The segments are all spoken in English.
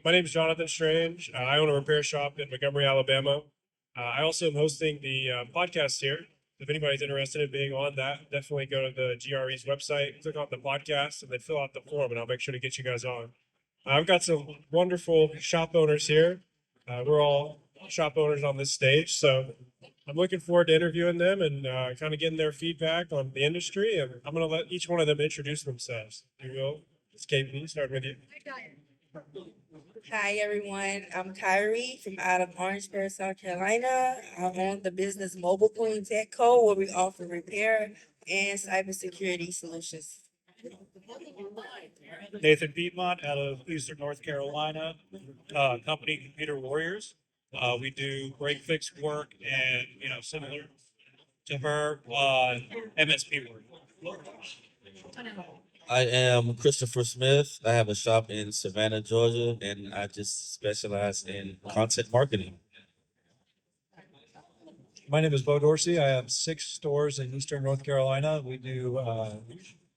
My name is Jonathan Strange. I own a repair shop in Montgomery, Alabama. I also am hosting the podcast here. If anybody's interested in being on that, definitely go to the GRE's website, click on the podcast, and then fill out the form, and I'll make sure to get you guys on. I've got some wonderful shop owners here. We're all shop owners on this stage, so I'm looking forward to interviewing them and kind of getting their feedback on the industry. And I'm going to let each one of them introduce themselves. You will. It's KP, starting with you. Hi everyone, I'm Kyrie from out of Orangeburg, South Carolina. I own the business Mobile Queen Tech Co. where we offer repair and cybersecurity solutions. Nathan Piedmont out of Eastern North Carolina, company Computer Warriors. We do break fix work and similar to her MSP work. I am Christopher Smith. I have a shop in Savannah, Georgia, and I just specialize in content marketing. My name is Beau Dorsey. I have 6 stores in Eastern North Carolina. We do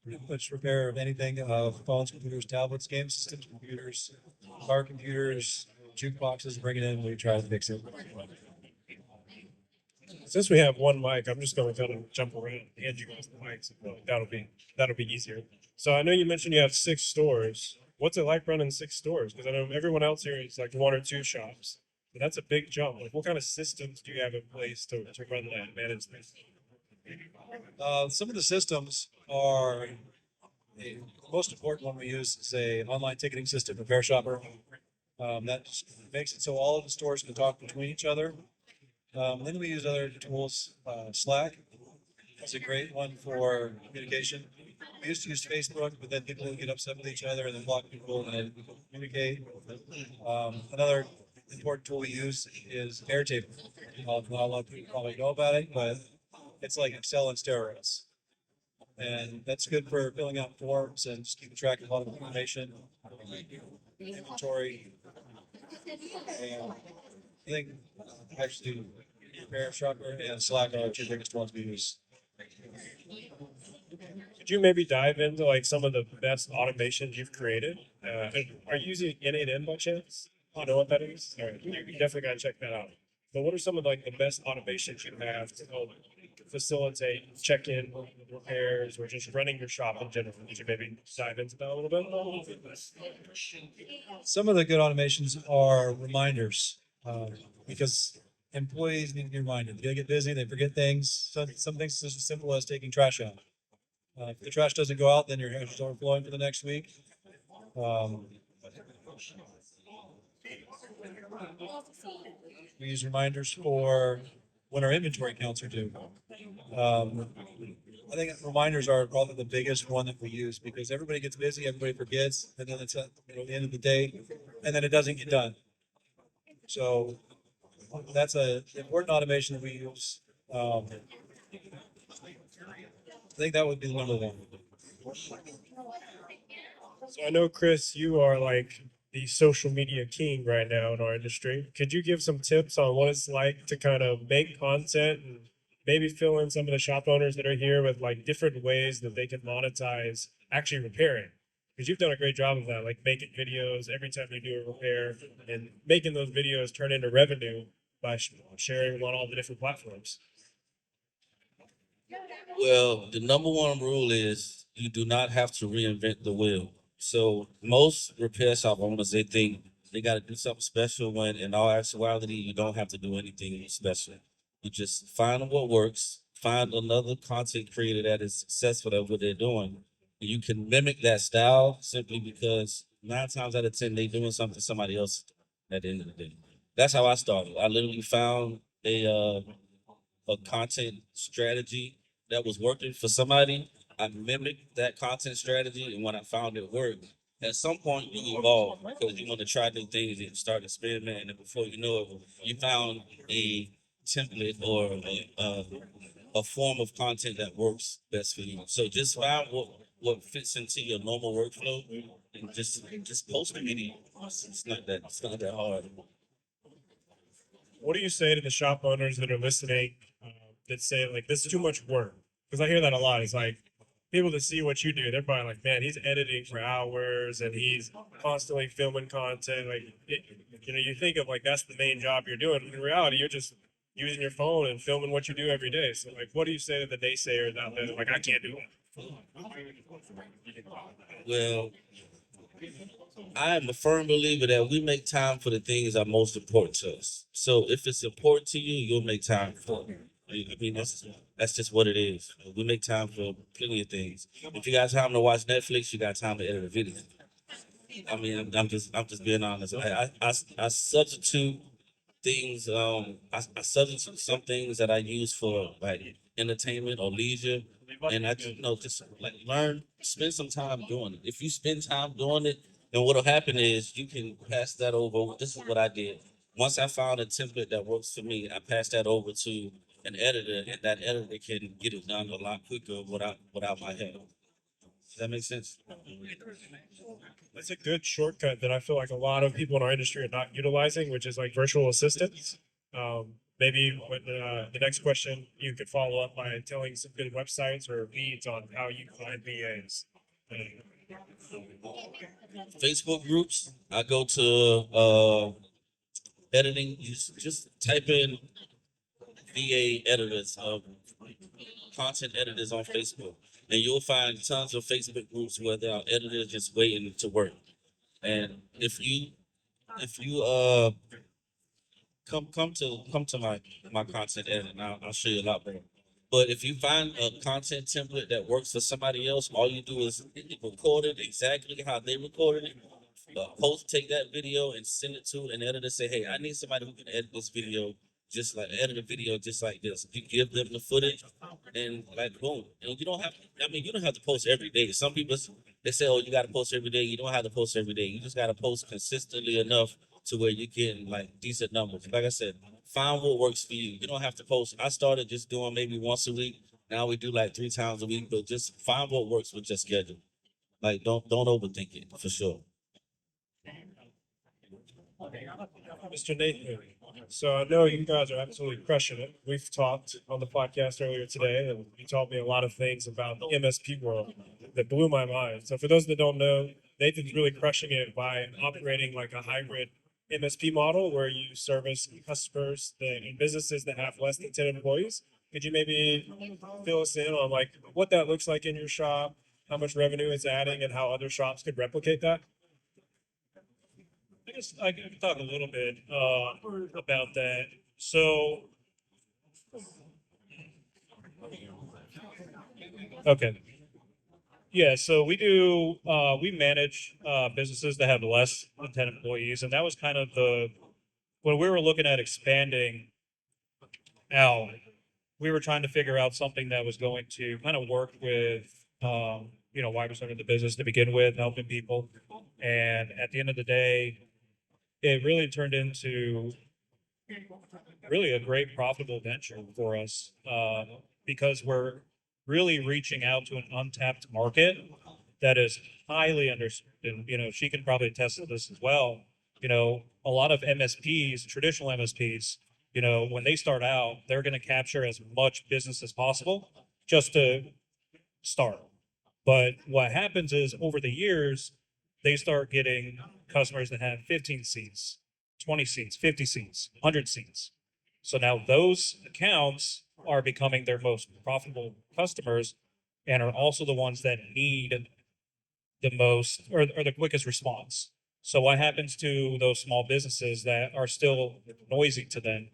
pretty much repair of anything of phones, computers, tablets, game systems, computers, car computers, jukeboxes. Bring it in. We try to fix it. Since we have one mic, I'm just going to kind of jump around and hand you guys the mics. That'll be easier. So I know you mentioned you have 6 stores. What's it like running 6 stores? Because I know everyone else here is like 1 or 2 shops. But that's a big jump. Like, what kind of systems do you have in place to run that, manage this? Some of the systems are the most important one we use is a online ticketing system, Repair Shopper. That just makes it so all of the stores can talk between each other. Then we use other tools. Slack is a great one for communication. We used to use Facebook, but then people would get upset with each other and then block people and then communicate. Another important tool we use is Airtable. Not a lot of people probably know about it, but it's like Excel on steroids. And that's good for filling out forms and just keeping track of a lot of information, inventory. And I think actually Repair Shopper and Slack are our 2 biggest ones we use. Could you maybe dive into like some of the best automations you've created? Are you using N8N by chance? Do you know what that is? All right, you definitely got to check that out. But what are some of like the best automations you have to help facilitate check-in repairs or just running your shop in general? Could you maybe dive into that a little bit? Some of the good automations are reminders because employees need to be reminded. They get busy, they forget things. Some things as simple as taking trash out. If the trash doesn't go out, then your hair is overflowing for the next week. We use reminders for when our inventory counts are due. I think reminders are probably the biggest one that we use because everybody gets busy, everybody forgets, and then it's at the end of the day, and then it doesn't get done. So that's an important automation that we use. I think that would be the number one. So I know, Chris, you are like the social media king right now in our industry. Could you give some tips on what it's like to kind of make content and maybe fill in some of the shop owners that are here with like different ways that they can monetize actually repairing? Because you've done a great job of that, like making videos every time you do a repair and making those videos turn into revenue by sharing them on all the different platforms. Well, the number one rule is you do not have to reinvent the wheel. So most repair shop owners, they think they got to do something special when in all actuality, you don't have to do anything special. You just find what works, find another content creator that is successful at what they're doing. And you can mimic that style simply because 9 times out of 10, they doing something somebody else at the end of the day. That's how I started. I literally found a content strategy that was working for somebody. I mimicked that content strategy, and when I found it worked, at some point you evolve because you want to try new things and start experimenting, and before you know it, you found a template or a form of content that works best for you. So just find what fits into your normal workflow and just post a video. It's not that hard. What do you say to the shop owners that are listening that say like this is too much work? Because I hear that a lot. It's like people that see what you do, they're probably like, man, he's editing for hours and he's constantly filming content. Like, you think of like that's the main job you're doing. In reality, you're just using your phone and filming what you do every day. So, like, what do you say to the naysayers out there? Like, I can't do it. Well, I am a firm believer that we make time for the things that are most important to us. So if it's important to you, you'll make time for it. I mean, that's just what it is. We make time for plenty of things. If you got time to watch Netflix, you got time to edit a video. I mean, I'm just being honest. I substitute things. I substitute some things that I use for like entertainment or leisure, and I just just like learn, spend some time doing it. If you spend time doing it, then what'll happen is you can pass that over. This is what I did. Once I found a template that works for me, I pass that over to an editor, and that editor can get it done a lot quicker without my help. Does that make sense? That's a good shortcut that I feel like a lot of people in our industry are not utilizing, which is like virtual assistants. Maybe when, the next question you could follow up by telling some good websites or leads on how you find VAs. Facebook groups. I go to editing. You just type in VA editors, content editors on Facebook, and you'll find tons of Facebook groups where there are editors just waiting to work. And if you come to my content editing, I'll show you a lot more. But if you find a content template that works for somebody else, all you do is record it exactly how they recorded it. Take that video and send it to an editor. Say, hey, I need somebody who can edit this video, edit a video just like this. You give them the footage, and like boom. And you don't have. I mean, you don't have to post every day. Some people they say, oh, you got to post every day. You don't have to post every day. You just got to post consistently enough to where you get like decent numbers. Like I said, find what works for you. You don't have to post. I started just doing maybe once a week. Now we do like 3 times a week, but just find what works with your schedule. Like don't overthink it for sure. Mr. Nathan. So I know you guys are absolutely crushing it. We've talked on the podcast earlier today, and you told me a lot of things about the MSP world that blew my mind. So for those that don't know, Nathan's really crushing it by operating like a hybrid MSP model where you service customers and businesses that have less than 10 employees. Could you maybe fill us in on like what that looks like in your shop, how much revenue it's adding, and how other shops could replicate that? I guess I can talk a little bit about that. So, okay. Yeah, so we manage businesses that have less than 10 employees. And that was kind of when we were looking at expanding out, we were trying to figure out something that was going to kind of work with, why we started the business to begin with, helping people. And at the end of the day, it really turned into really a great profitable venture for us because we're really reaching out to an untapped market that is highly underserved. And, she can probably attest to this as well. A lot of MSPs, traditional MSPs, when they start out, they're going to capture as much business as possible just to start. But what happens is over the years, they start getting customers that have 15 seats, 20 seats, 50 seats, 100 seats. So now those accounts are becoming their most profitable customers and are also the ones that need the most or the quickest response. So what happens to those small businesses that are still noisy to them?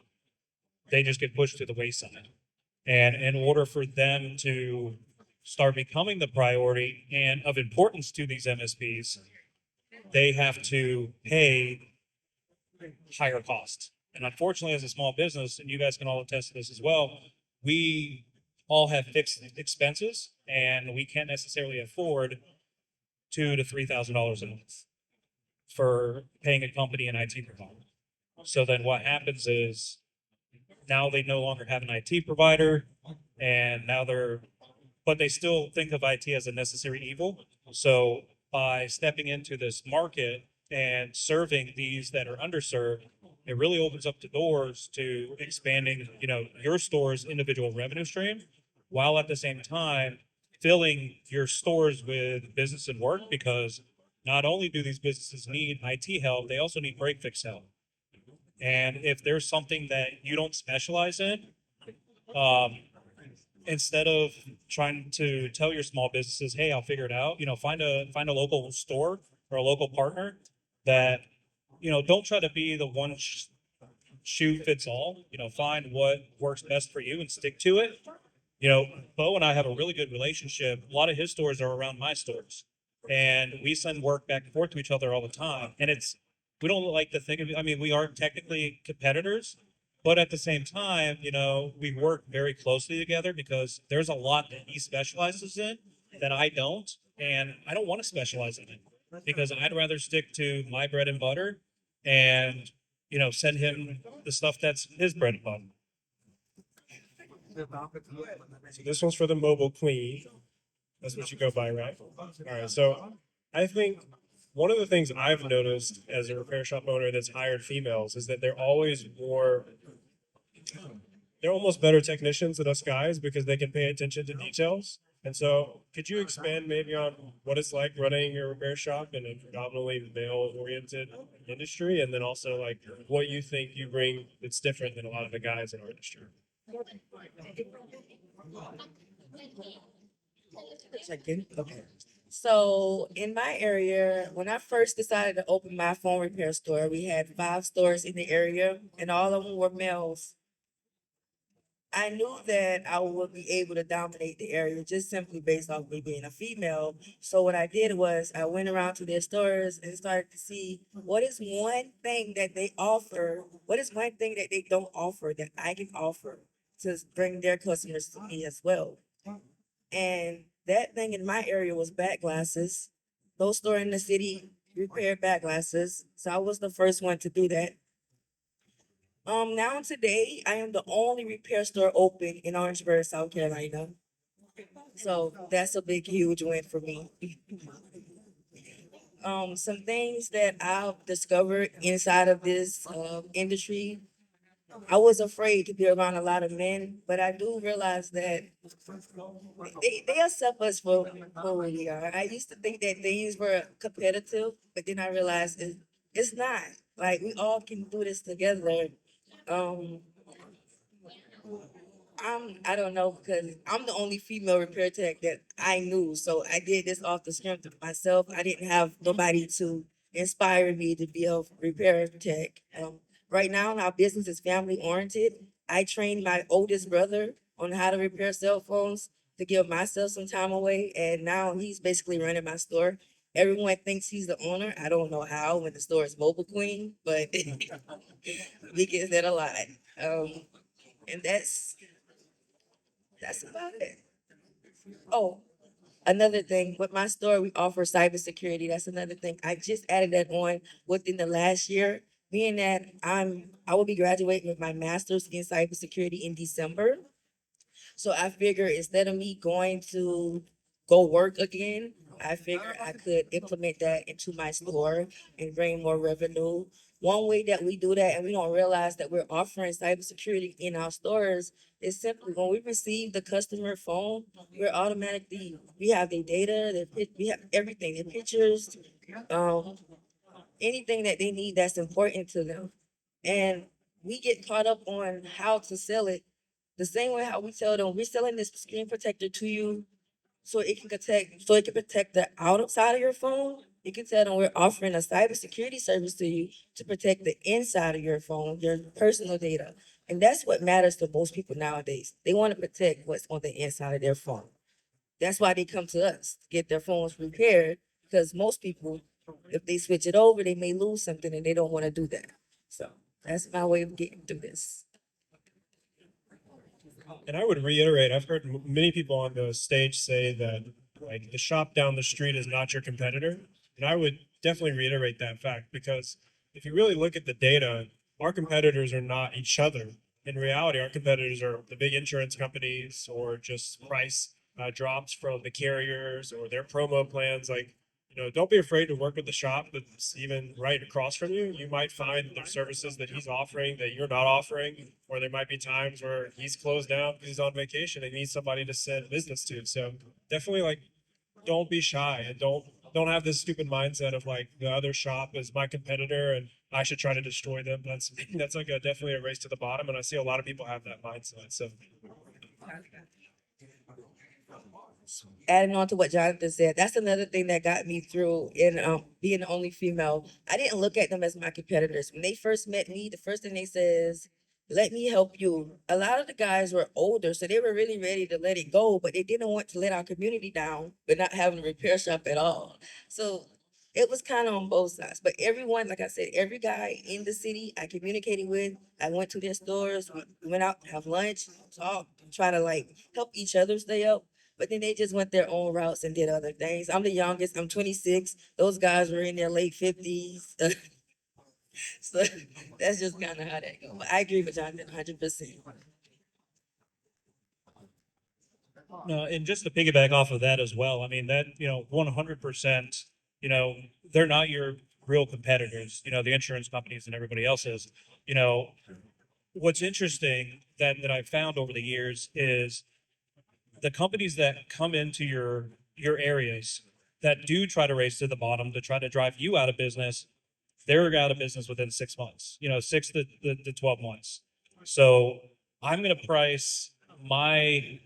They just get pushed to the wayside. And in order for them to start becoming the priority and of importance to these MSPs, they have to pay higher costs. And unfortunately, as a small business, and you guys can all attest to this as well, we all have fixed expenses and we can't necessarily afford $2,000 to $3,000 a month for paying a company an IT provider. So then what happens is now they no longer have an IT provider and but they still think of IT as a necessary evil. So by stepping into this market and serving these that are underserved, it really opens up the doors to expanding, your store's individual revenue stream, while at the same time filling your stores with business and work, because not only do these businesses need IT help, they also need break fix help. And if there's something that you don't specialize in, um, instead of trying to tell your small businesses, "Hey, I'll figure it out," find a local store or a local partner that, don't try to be the one shoe fits all. Find what works best for you and stick to it. Bo and I have a really good relationship. A lot of his stores are around my stores, and we send work back and forth to each other all the time. And we don't like to think of it. I mean, we are technically competitors, but at the same time, we work very closely together because there's a lot that he specializes in that I don't, and I don't want to specialize in it because I'd rather stick to my bread and butter and, send him the stuff that's his bread and butter. So this one's for the mobile queen. That's what you go by, right? All right. So I think one of the things I've noticed as a repair shop owner that's hired females is that they're almost better technicians than us guys because they can pay attention to details. And so could you expand maybe on what it's like running a repair shop in a predominantly male oriented industry? And then also like what you think you bring that's different than a lot of the guys in our industry? Checking. Okay. So in my area, when I first decided to open my phone repair store, we had 5 stores in the area, and all of them were males. I knew that I would be able to dominate the area just simply based off me being a female. So what I did was I went around to their stores and started to see what is one thing that they offer, what is one thing that they don't offer that I can offer to bring their customers to me as well. And that thing in my area was back glasses. Those stores in the city repaired back glasses. So I was the first one to do that. Now today I am the only repair store open in Orangeburg, South Carolina. So that's a big, huge win for me. Some things that I've discovered inside of this industry. I was afraid to be around a lot of men, but I do realize that they accept us for who we are. I used to think that things were competitive, but then I realized it's not. Like we all can do this together. Um, I don't know because I'm the only female repair tech that I knew. So I did this off the strength of myself. I didn't have nobody to inspire me to be a repair tech. Right now, our business is family oriented. I trained my oldest brother on how to repair cell phones to give myself some time away, and now he's basically running my store. Everyone thinks he's the owner. I don't know how when the store is mobile queen, but we get that a lot. And that's about it. Oh, another thing with my store, we offer cybersecurity. That's another thing. I just added that on within the last year. Being that I will be graduating with my master's in cybersecurity in December. So I figure instead of me going to go work again, I figure I could implement that into my store and bring more revenue. One way that we do that, and we don't realize that we're offering cybersecurity in our stores, is simply when we receive the customer phone, we have their data, we have everything, their pictures, um, anything that they need that's important to them. And we get caught up on how to sell it the same way how we tell them we're selling this screen protector to you so it can protect the outside of your phone. You can tell them we're offering a cybersecurity service to you to protect the inside of your phone, your personal data. And that's what matters to most people nowadays. They want to protect what's on the inside of their phone. That's why they come to us to get their phones repaired because most people, if they switch it over, they may lose something and they don't want to do that. So that's my way of getting through this. And I would reiterate, I've heard many people on the stage say that like the shop down the street is not your competitor. And I would definitely reiterate that fact because if you really look at the data, our competitors are not each other. In reality, our competitors are the big insurance companies or just price drops from the carriers or their promo plans. Like don't be afraid to work with the shop that's even right across from you. You might find there's services that he's offering that you're not offering, or there might be times where he's closed down because he's on vacation and needs somebody to send business to. So definitely like don't be shy and don't have this stupid mindset of like the other shop is my competitor and I should try to destroy them. That's like definitely a race to the bottom, and I see a lot of people have that mindset. So Adding on to what Jonathan said, that's another thing that got me through in being the only female. I didn't look at them as my competitors. When they first met me, the first thing they says, let me help you. A lot of the guys were older, so they were really ready to let it go, but they didn't want to let our community down, but not having a repair shop at all. So it was kind of on both sides. But everyone, like I said, every guy in the city I communicated with, I went to their stores, we went out, have lunch, talk, try to like help each other stay up. But then they just went their own routes and did other things. I'm the youngest. I'm 26. Those guys were in their late 50s. So that's just kind of how that goes. But I agree with Jonathan 100%. No, and just to piggyback off of that as well, I mean, that, 100%, they're not your real competitors, the insurance companies and everybody else is. You know, what's interesting that I've found over the years is the companies that come into your areas that do try to race to the bottom to try to drive you out of business, they're out of business within 6 months, 6 to 12 months. So I'm going to price I'm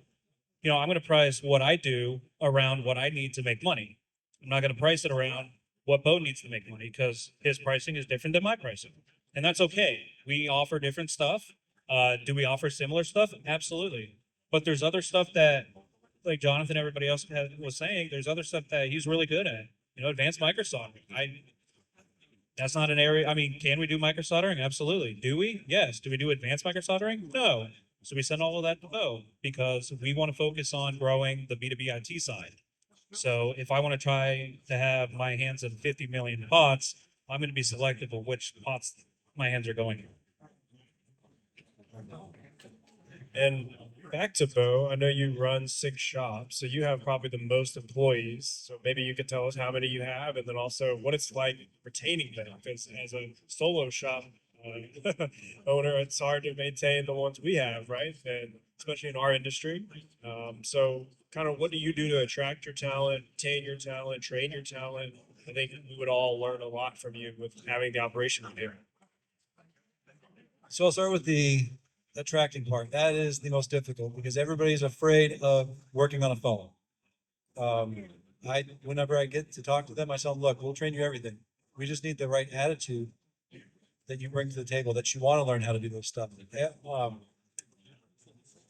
going to price what I do around what I need to make money. I'm not going to price it around what Beau needs to make money because his pricing is different than my pricing. And that's okay. We offer different stuff. Do we offer similar stuff? Absolutely. But there's other stuff that, like Jonathan, everybody else was saying, there's other stuff that he's really good at. Advanced microsoldering. That's not an area. I mean, can we do microsoldering? Absolutely. Do we? Yes. Do we do advanced microsoldering? No. So we send all of that to Beau because we want to focus on growing the B2B IT side. So if I want to try to have my hands in 50 million pots, I'm going to be selective of which pots my hands are going in. and back to Beau, I know you run 6 shops, so you have probably the most employees. So maybe you could tell us how many you have, and then also what it's like retaining them. Because as a solo shop owner, it's hard to maintain the ones we have, right? And especially in our industry. So, kind of, what do you do to attract your talent, retain your talent, train your talent? I think we would all learn a lot from you with having the operation here. So I'll start with the attracting part. That is the most difficult because everybody's afraid of working on a phone. Whenever I get to talk to them, I tell them, look, we'll train you everything. We just need the right attitude that you bring to the table, that you want to learn how to do those stuff.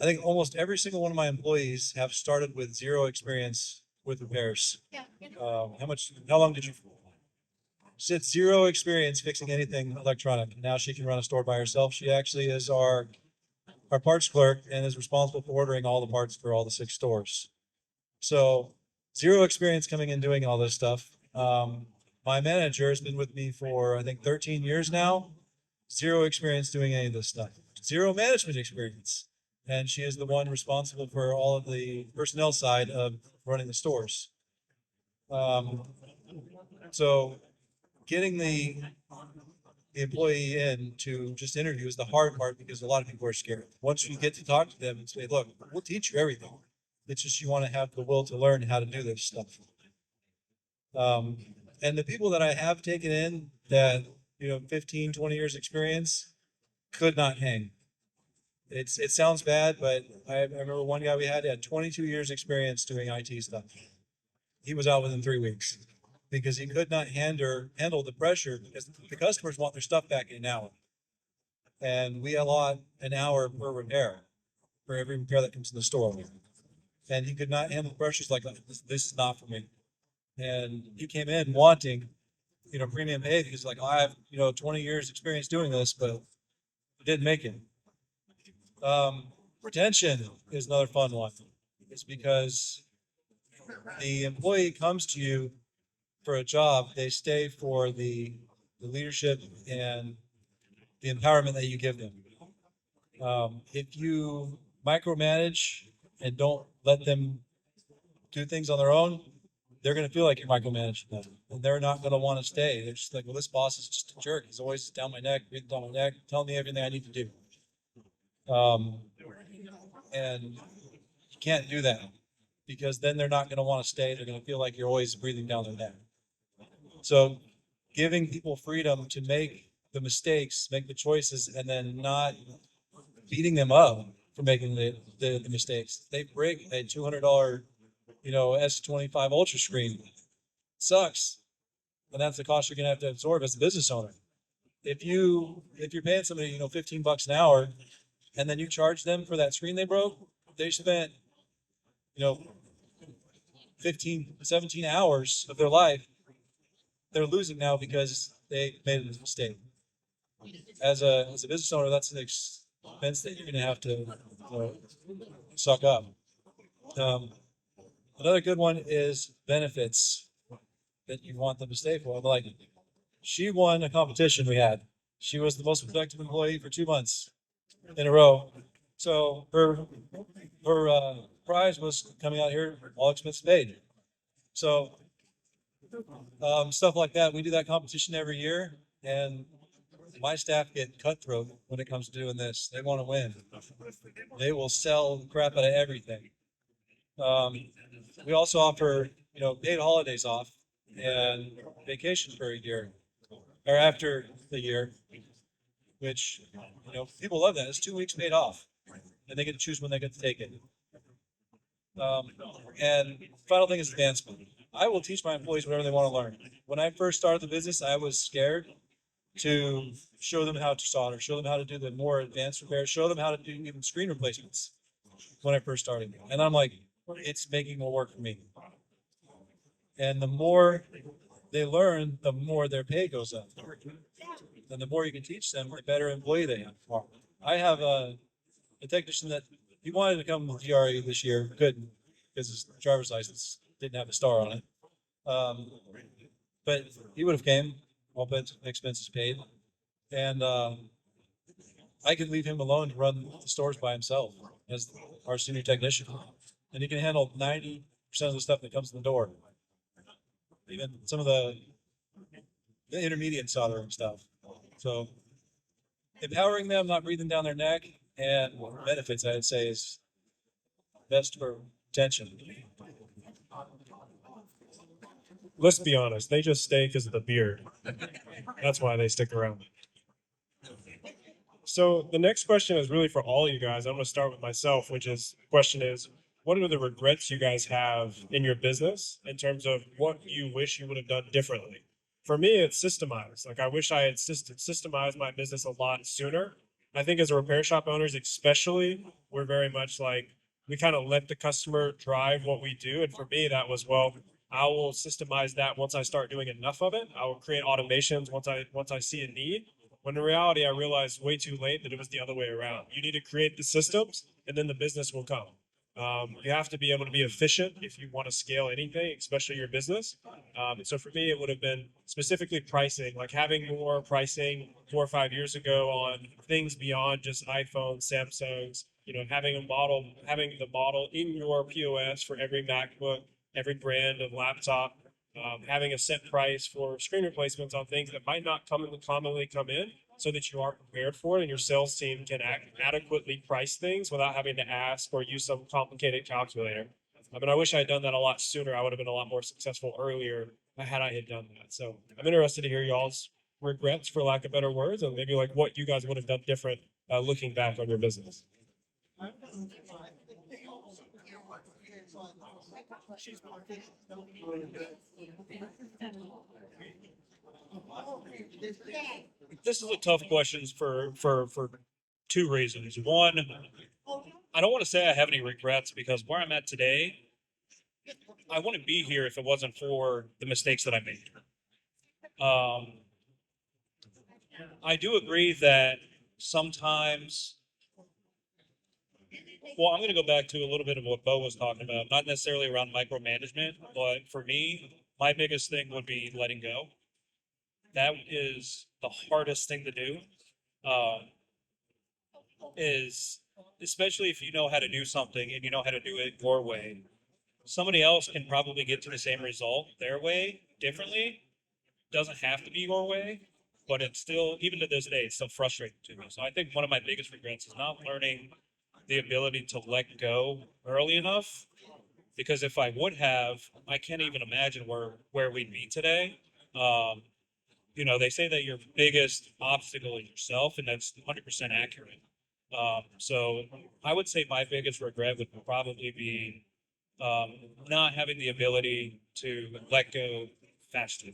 I think almost every single one of my employees have started with zero experience with repairs. How long did you? She had zero experience fixing anything electronic. Now she can run a store by herself. She actually is our parts clerk and is responsible for ordering all the parts for all the 6 stores. So zero experience coming in doing all this stuff. My manager has been with me for, I think, 13 years now. Zero experience doing any of this stuff. Zero management experience. And she is the one responsible for all of the personnel side of running the stores. So getting the employee in to just interview is the hard part because a lot of people are scared. Once you get to talk to them and say, look, we'll teach you everything. It's just you want to have the will to learn how to do this stuff. And the people that I have taken in that, 15, 20 years experience could not hang. It sounds bad, but I remember one guy we had 22 years experience doing IT stuff. He was out within 3 weeks because he could not handle the pressure because the customers want their stuff back in an hour. And we allot an hour per repair for every repair that comes in the store. And he could not handle the pressures like, this is not for me. And he came in wanting, premium pay because like, I have, 20 years experience doing this, but didn't make it. Retention is another fun one. It's because the employee comes to you for a job, they stay for the leadership and the empowerment that you give them. If you micromanage and don't let them do things on their own, they're going to feel like you're micromanaging them, and they're not going to want to stay. They're just like, well, this boss is just a jerk. He's always down my neck, breathing down my neck, telling me everything I need to do. And you can't do that, because then they're not going to want to stay. They're going to feel like you're always breathing down their neck. So giving people freedom to make the mistakes, make the choices, and then not beating them up for making the mistakes. They break a $200, S25 Ultra screen. Sucks. And that's the cost you're going to have to absorb as a business owner. If you're paying somebody, $15 an hour, and then you charge them for that screen they broke, they spent, 15, 17 hours of their life. They're losing now because they made a mistake. As a business owner, that's an expense that you're going to have to suck up. Another good one is benefits that you want them to stay for. Like, she won a competition we had. She was the most productive employee for 2 months in a row. So her prize was coming out here, all expenses paid. So stuff like that. We do that competition every year, and my staff get cutthroat when it comes to doing this. They want to win. They will sell the crap out of everything. We also offer, paid holidays off and vacation for a year or after the year, which, people love that. It's 2 weeks paid off, and they get to choose when they get to take it. And final thing is advancement. I will teach my employees whatever they want to learn. When I first started the business, I was scared to show them how to solder, show them how to do the more advanced repairs, show them how to do even screen replacements when I first started. And I'm like, it's making more work for me. And the more they learn, the more their pay goes up. And the more you can teach them, the better employee they are. I have a technician that he wanted to come with GRE this year, couldn't, because his driver's license didn't have a star on it. But he would have came, all expenses paid. And I could leave him alone to run the stores by himself as our senior technician. And he can handle 90% of the stuff that comes in the door. Even some of the intermediate soldering stuff. So empowering them, not breathing down their neck, and benefits, I'd say, is best for retention. Let's be honest, they just stay because of the beard. That's why they stick around. So the next question is really for all you guys. I'm going to start with myself, which is, question is, what are the regrets you guys have in your business in terms of what you wish you would have done differently? For me, it's systemized. Like, I wish I had systemized my business a lot sooner. I think as a repair shop owners, especially, we're very much like, we kind of let the customer drive what we do. And for me, that was, well, I will systemize that once I start doing enough of it. I will create automations once I see a need. When in reality, I realized way too late that it was the other way around. You need to create the systems, and then the business will come. You have to be able to be efficient if you want to scale anything, especially your business. So for me, it would have been specifically pricing, like having more pricing 4 or 5 years ago on things beyond just iPhones, Samsungs. Having the model in your POS for every MacBook, every brand of laptop, having a set price for screen replacements on things that might not commonly come in, so that you are prepared for it and your sales team can adequately price things without having to ask or use some complicated calculator. I wish I had done that a lot sooner. I would have been a lot more successful earlier had I done that. So I'm interested to hear y'all's regrets, for lack of better words, and maybe like what you guys would have done different looking back on your business. This is a tough question for 2 reasons. One, I don't want to say I have any regrets, because where I'm at today, I wouldn't be here if it wasn't for the mistakes that I made. I do agree that sometimes, well, I'm going to go back to a little bit of what Beau was talking about, not necessarily around micromanagement, but for me, my biggest thing would be letting go. That is the hardest thing to do, is especially if you know how to do something and you know how to do it your way. somebody else can probably get to the same result their way differently. Doesn't have to be your way, but it's still, even to this day, it's still frustrating to me. So I think one of my biggest regrets is not learning the ability to let go early enough. Because if I would have, I can't even imagine where we'd be today. Um, they say that your biggest obstacle is yourself, and that's 100% accurate. So I would say my biggest regret would probably be um, not having the ability to let go faster.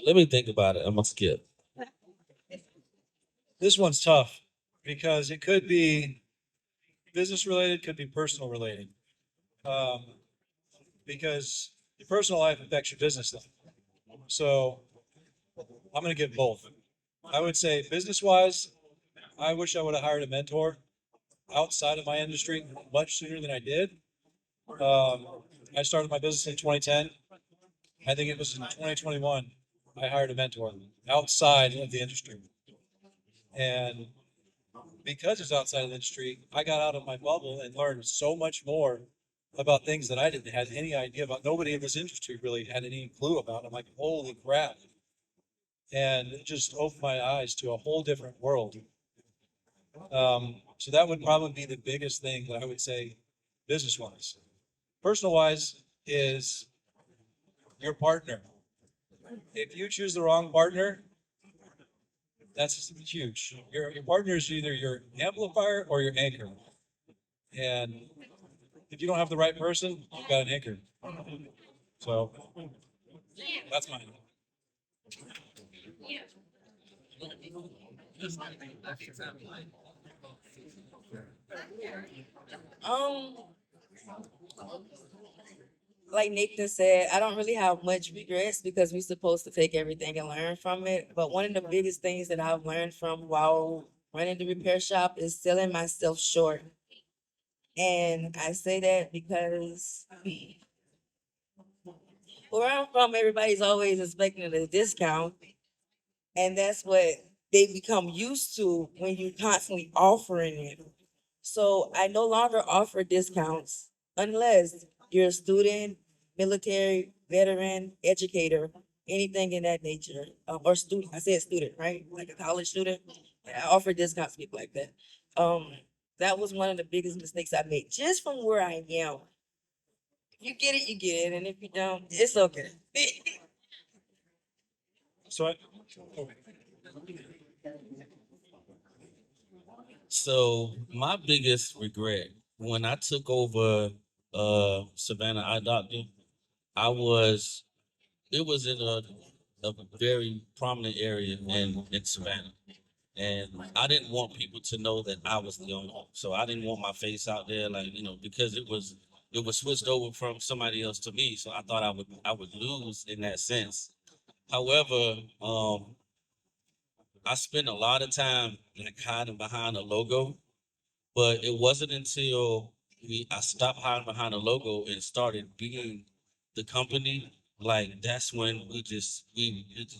Let me think about it. I'm gonna skip. This one's tough because it could be business related, could be personal related. Um, because your personal life affects your business life. So I'm going to give both. I would say business wise, I wish I would have hired a mentor outside of my industry much sooner than I did. I started my business in 2010. I think it was in 2021 I hired a mentor outside of the industry. And because it's outside of the industry, I got out of my bubble and learned so much more about things that I didn't have any idea about. Nobody in this industry really had any clue about. I'm like, holy crap. And it just opened my eyes to a whole different world. So that would probably be the biggest thing that I would say business wise. Personal wise is your partner. If you choose the wrong partner, that's huge. Your partner is either your amplifier or your anchor. And if you don't have the right person, you've got an anchor. So that's mine. Um, like Nathan said, I don't really have much regrets because we're supposed to take everything and learn from it. But one of the biggest things that I've learned from while running the repair shop is selling myself short. And I say that because where I'm from, everybody's always expecting a discount. And that's what they become used to when you're constantly offering it. So I no longer offer discounts unless you're a student, military, veteran, educator, anything in that nature, or student. I said student, right? Like a college student. I offer discounts to people like that. Um, that was one of the biggest mistakes I made just from where I am. If you get it, you get it, and if you don't, it's okay. So I, So my biggest regret when I took over Savannah Eye Doctor, I was it was in a very prominent area in Savannah. And I didn't want people to know that I was the owner. So I didn't want my face out there, like, because it was switched over from somebody else to me. So I thought I would lose in that sense. However, I spent a lot of time like hiding behind a logo, but it wasn't until I stopped hiding behind a logo and started being the company. Like that's when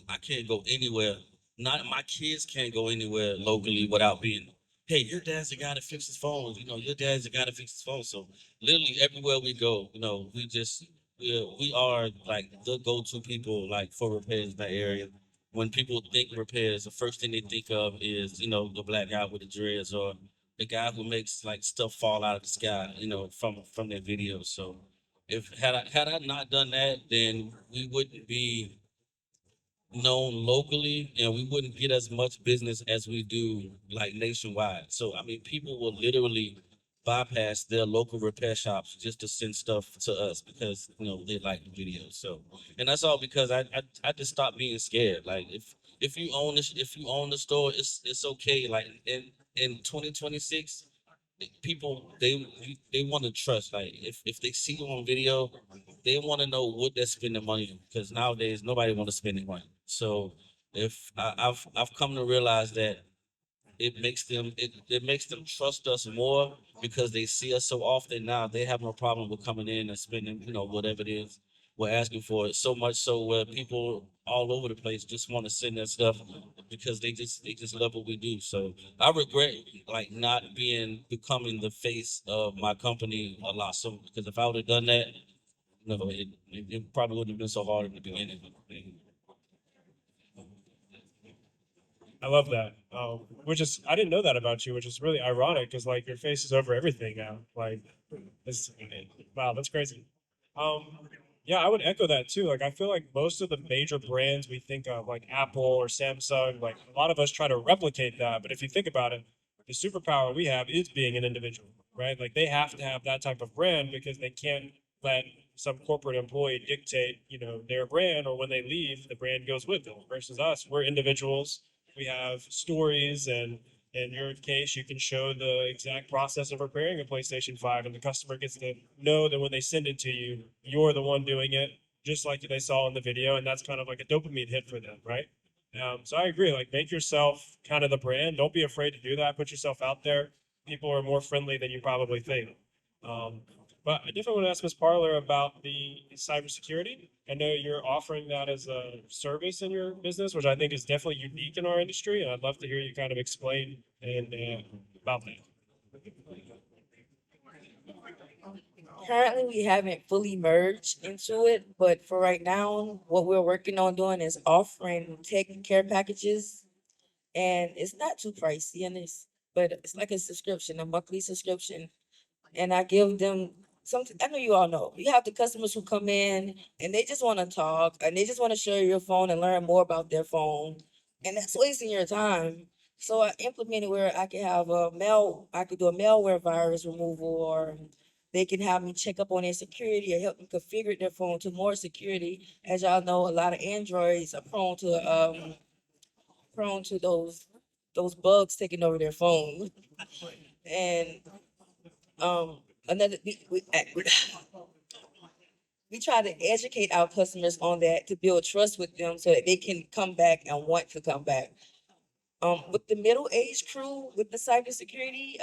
I can't go anywhere. Not my kids can't go anywhere locally without being. Hey, your dad's the guy that fixes phones. Your dad's the guy that fixes phones. So literally everywhere we go, we are like the go-to people like for repairs in that area. When people think repairs, the first thing they think of is the black guy with the dreads or the guy who makes like stuff fall out of the sky, from their videos. So if had I not done that, then we wouldn't be known locally and we wouldn't get as much business as we do like nationwide. So I mean people will literally bypass their local repair shops just to send stuff to us because they like the videos. So and that's all because I just stopped being scared. Like if you own the store, it's okay. Like in 2026 people they want to trust. Like if they see you on video, they want to know what they're spending money on because nowadays nobody want to spend their money. So I've come to realize that it makes them trust us more because they see us so often now. They have no problem with coming in and spending whatever it is. we're asking for it so much so where people all over the place just want to send their stuff because they just love what we do. So I regret like not becoming the face of my company a lot sooner because if I would have done that, it probably wouldn't have been so hard in the beginning. I love that. Which is I didn't know that about you, which is really ironic because like your face is over everything now. Like, it's, wow, that's crazy. Um, yeah, I would echo that too. Like, I feel like most of the major brands we think of, like Apple or Samsung, like a lot of us try to replicate that. But if you think about it, the superpower we have is being an individual, right? Like, they have to have that type of brand because they can't let some corporate employee dictate, their brand, or when they leave, the brand goes with them. Versus us, we're individuals. We have stories, and in your case, you can show the exact process of repairing a PlayStation 5, and the customer gets to know that when they send it to you, you're the one doing it, just like they saw in the video, and that's kind of like a dopamine hit for them, right? So I agree. Like, make yourself kind of the brand. Don't be afraid to do that. Put yourself out there. People are more friendly than you probably think. Um, but I definitely want to ask Ms. Parler about the cybersecurity. I know you're offering that as a service in your business, which I think is definitely unique in our industry, and I'd love to hear you kind of explain and about that. Currently, we haven't fully merged into it, but for right now, what we're working on doing is offering tech care packages, and it's not too pricey, and but it's like a subscription, a monthly subscription, and I give them something. I know you all know. You have the customers who come in and they just want to talk and they just want to share your phone and learn more about their phone, and that's wasting your time. So I implemented where I can have I could do a malware virus removal, or they can have me check up on their security or help them configure their phone to more security. As y'all know, a lot of Androids are prone to those bugs taking over their phone. And um another we try to educate our customers on that to build trust with them so that they can come back and want to come back. With the middle age crew with the cybersecurity,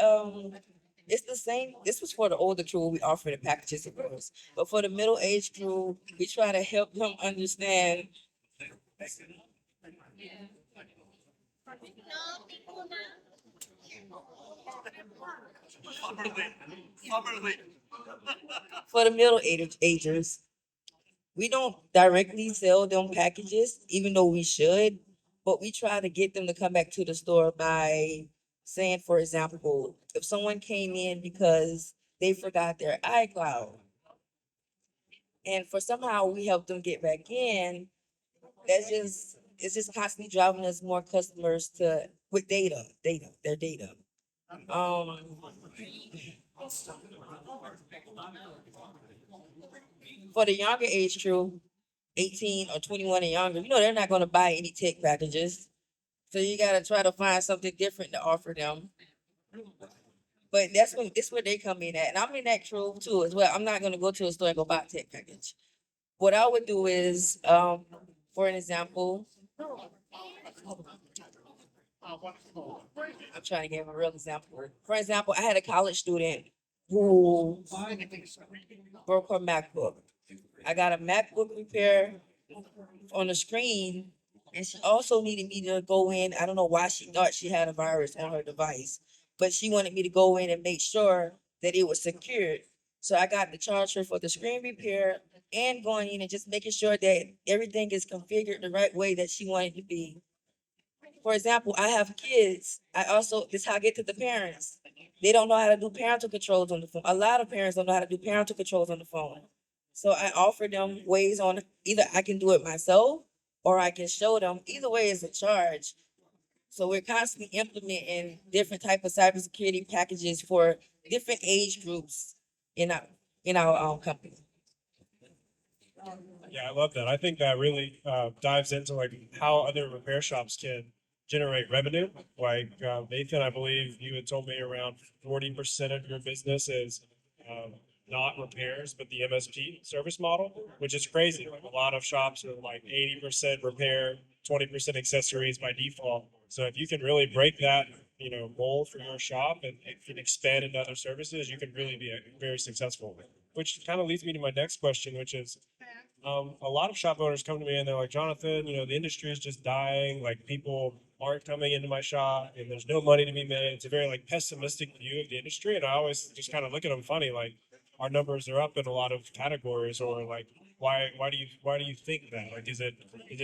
it's the same. This was for the older crew. We offer the packages, of course, but for the middle age crew, we try to help them understand. For the agers, we don't directly sell them packages, even though we should, but we try to get them to come back to the store by saying, for example, if someone came in because they forgot their iCloud, and for somehow we help them get back in, it's just constantly driving us more customers to with their data. Um, for the younger age crew, 18 or 21 and younger, they're not going to buy any tech packages. So you got to try to find something different to offer them. But that's where they come in at. And I'm in that crew too as well. I'm not going to go to a store and go buy a tech package. What I would do is, for an example, I'm trying to give a real example. For example, I had a college student who broke her MacBook. I got a MacBook repair on the screen, and she also needed me to go in. I don't know why she thought she had a virus on her device, but she wanted me to go in and make sure that it was secured. So I got the charger for the screen repair and going in and just making sure that everything is configured the right way that she wanted to be. For example, I have kids. This is how I get to the parents. They don't know how to do parental controls on the phone. A lot of parents don't know how to do parental controls on the phone. So I offer them ways on either I can do it myself or I can show them. Either way is a charge. So we're constantly implementing different type of cybersecurity packages for different age groups in our company. Yeah, I love that. I think that really dives into like how other repair shops can generate revenue. Like Nathan, I believe you had told me around 40% of your business is um, not repairs, but the MSP service model, which is crazy. Like a lot of shops are like 80% repair, 20% accessories by default. So if you can really break that, mold for your shop and it can expand into other services, you can really be very successful. Which kind of leads me to my next question, which is A lot of shop owners come to me and they're like, Jonathan, the industry is just dying. Like people aren't coming into my shop and there's no money to be made. It's a very like pessimistic view of the industry. And I always just kind of look at them funny, like our numbers are up in a lot of categories, or like why do you think that? Like is it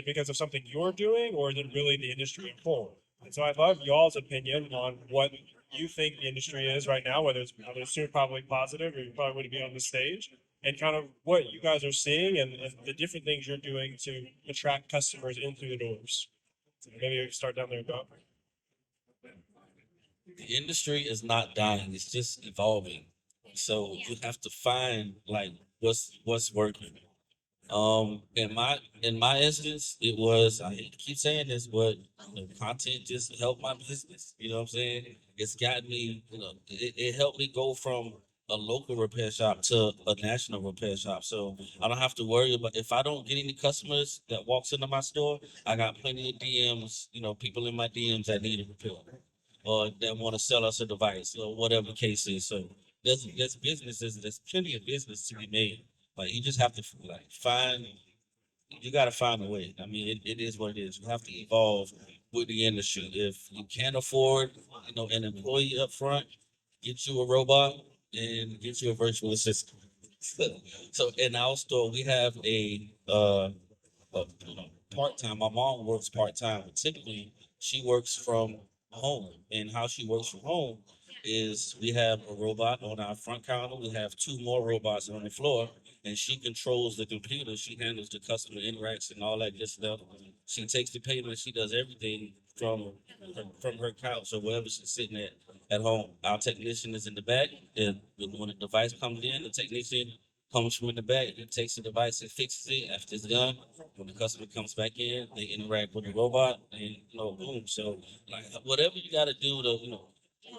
because of something you're doing, or is it really the industry in whole? And so I'd love y'all's opinion on what you think the industry is right now, whether it's, I would assume, probably positive, or you probably wouldn't be on the stage, and kind of what you guys are seeing, and the different things you're doing to attract customers in through the doors. So maybe we can start down there, Doc. The industry is not dying; it's just evolving. So you have to find like what's working. In my instance, it was, I hate to keep saying this, but content just helped my business. You know what I'm saying? It's got me, it helped me go from a local repair shop to a national repair shop. So I don't have to worry about, if I don't get any customers that walks into my store, I got plenty of DMs, people in my DMs that need a repair or that want to sell us a device or whatever the case is. So there's plenty of business to be made. Like you just have to like find. You got to find a way. I mean, it is what it is. You have to evolve with the industry. If you can't afford, an employee up front, get you a robot and get you a virtual assistant. So in our store, we have a part time. My mom works part time, but typically she works from home. And how she works from home is we have a robot on our front counter. We have two more robots on the floor, and she controls the computer. She handles the customer interaction and all that good stuff. She takes the payment. She does everything from her couch or wherever she's sitting at home. Our technician is in the back, and when the device comes in, the technician comes from in the back and takes the device and fixes it. After it's done, when the customer comes back in, they interact with the robot, and boom. So like whatever you got to do to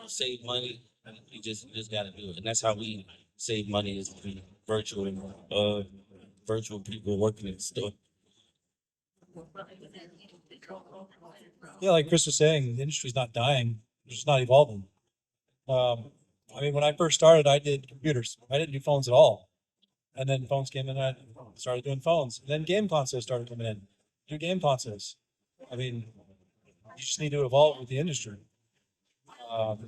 save money, you just got to do it, and that's how we save money, is through virtual virtual people working in the store. Yeah, like Chris was saying, the industry's not dying, it's just not evolving. I mean, when I first started, I did computers. I didn't do phones at all. And then phones came in, and I started doing phones. And then game consoles started coming in. Do game consoles. I mean, you just need to evolve with the industry. Um,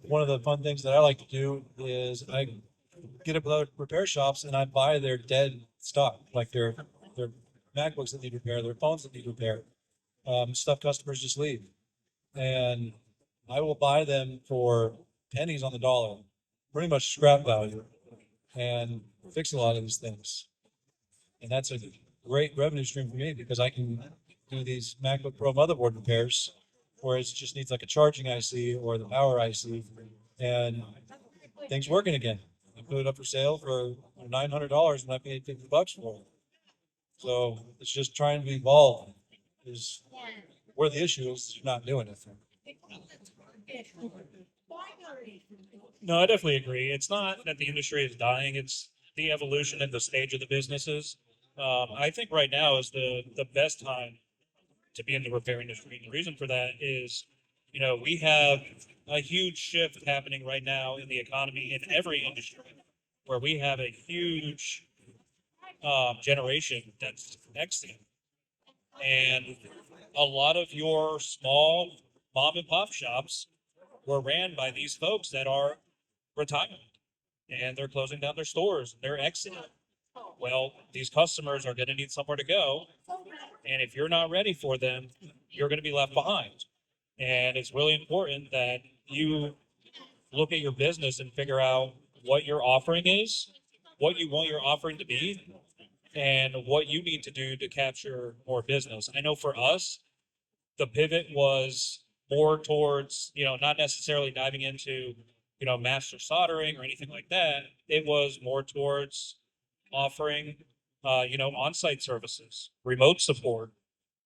One of the fun things that I like to do is I get up with repair shops and I buy their dead stock, like their MacBooks that need repair, their phones that need repair, stuff customers just leave. And I will buy them for pennies on the dollar, pretty much scrap value, and fix a lot of these things. And that's a great revenue stream for me because I can do these MacBook Pro motherboard repairs where it just needs like a charging IC or the power IC, and things working again. I put it up for sale for $900 and I paid $50 for it. So it's just trying to evolve is where the issue is not doing it. No, I definitely agree. It's not that the industry is dying; it's the evolution and the stage of the businesses. I think right now is the best time to be in the repair industry. The reason for that is, we have a huge shift happening right now in the economy in every industry, where we have a huge generation that's exiting, and a lot of your small mom and pop shops were ran by these folks that are retiring, and they're closing down their stores. They're exiting. Well, these customers are going to need somewhere to go, and if you're not ready for them, you're going to be left behind. And it's really important that you look at your business and figure out what your offering is, what you want your offering to be, and what you need to do to capture more business. I know for us, the pivot was more towards, not necessarily diving into, master soldering or anything like that. It was more towards offering, on-site services, remote support.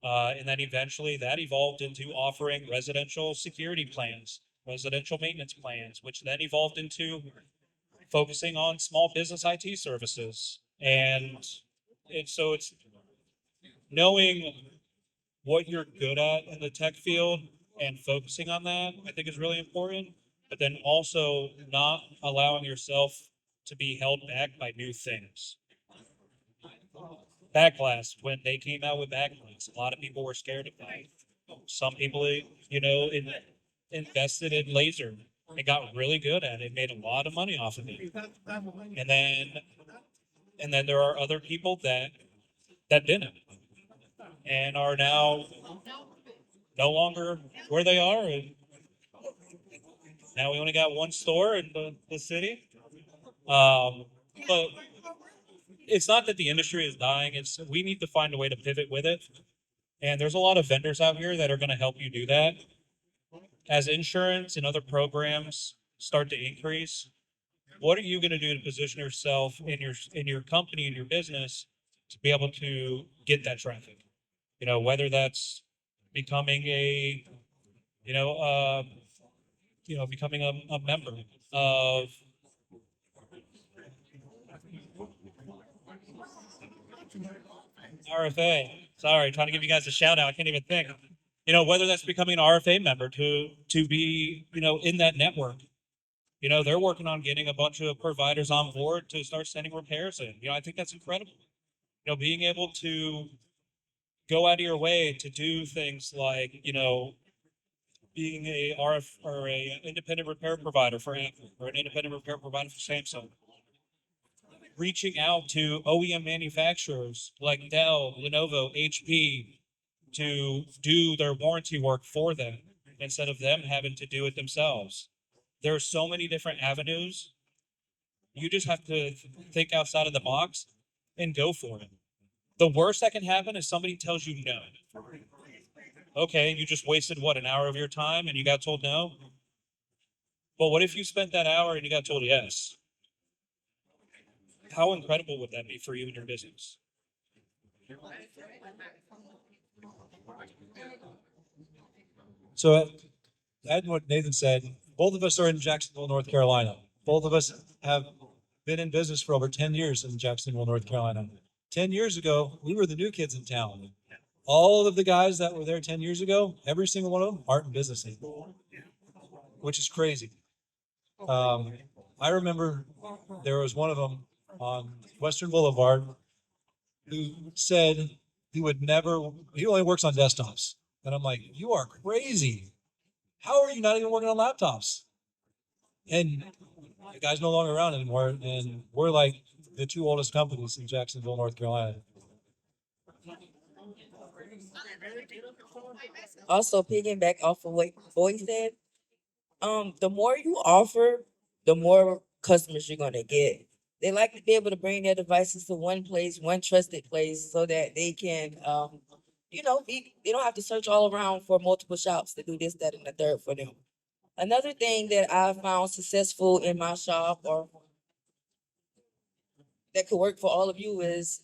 And then eventually that evolved into offering residential security plans, residential maintenance plans, which then evolved into focusing on small business IT services. And so it's knowing what you're good at in the tech field and focusing on that, I think is really important. But then also not allowing yourself to be held back by new things. back when they came out with back. A lot of people were scared of that. Some people, invested in laser and got really good at it, made a lot of money off of it. And then, there are other people that didn't and are now no longer where they are. And now we only got one store in the city. But it's not that the industry is dying. It's we need to find a way to pivot with it. And there's a lot of vendors out here that are going to help you do that. As insurance and other programs start to increase, what are you going to do to position yourself in your company, in your business, to be able to get that traffic? Whether that's becoming you know, uh, becoming a member of RFA. Sorry, trying to give you guys a shout out. I can't even think. Whether that's becoming an RFA member to be, in that network. They're working on getting a bunch of providers on board to start sending repairs in. I think that's incredible. Being able to go out of your way to do things like, being a RF or a independent repair provider for Apple or an independent repair provider for Samsung. Reaching out to OEM manufacturers like Dell, Lenovo, HP to do their warranty work for them instead of them having to do it themselves. There are so many different avenues. You just have to think outside of the box and go for it. The worst that can happen is somebody tells you no. Okay, you just wasted an hour of your time and you got told no? But what if you spent that hour and you got told yes? How incredible would that be for you and your business? So, adding what Nathan said, both of us are in Jacksonville, North Carolina. Both of us have been in business for over 10 years in Jacksonville, North Carolina. 10 years ago, we were the new kids in town. All of the guys that were there 10 years ago, every single one of them aren't in business anymore, which is crazy. I remember there was one of them on Western Boulevard who said he only works on desktops. And I'm like, you are crazy. How are you not even working on laptops? And the guy's no longer around anymore. And we're like the two oldest companies in Jacksonville, North Carolina. Also, piggyback off of what Boy said, the more you offer, the more customers you're gonna get. They like to be able to bring their devices to one place, one trusted place, so that they can, they don't have to search all around for multiple shops to do this, that, and the third for them. Another thing that I found successful in my shop, or that could work for all of you, is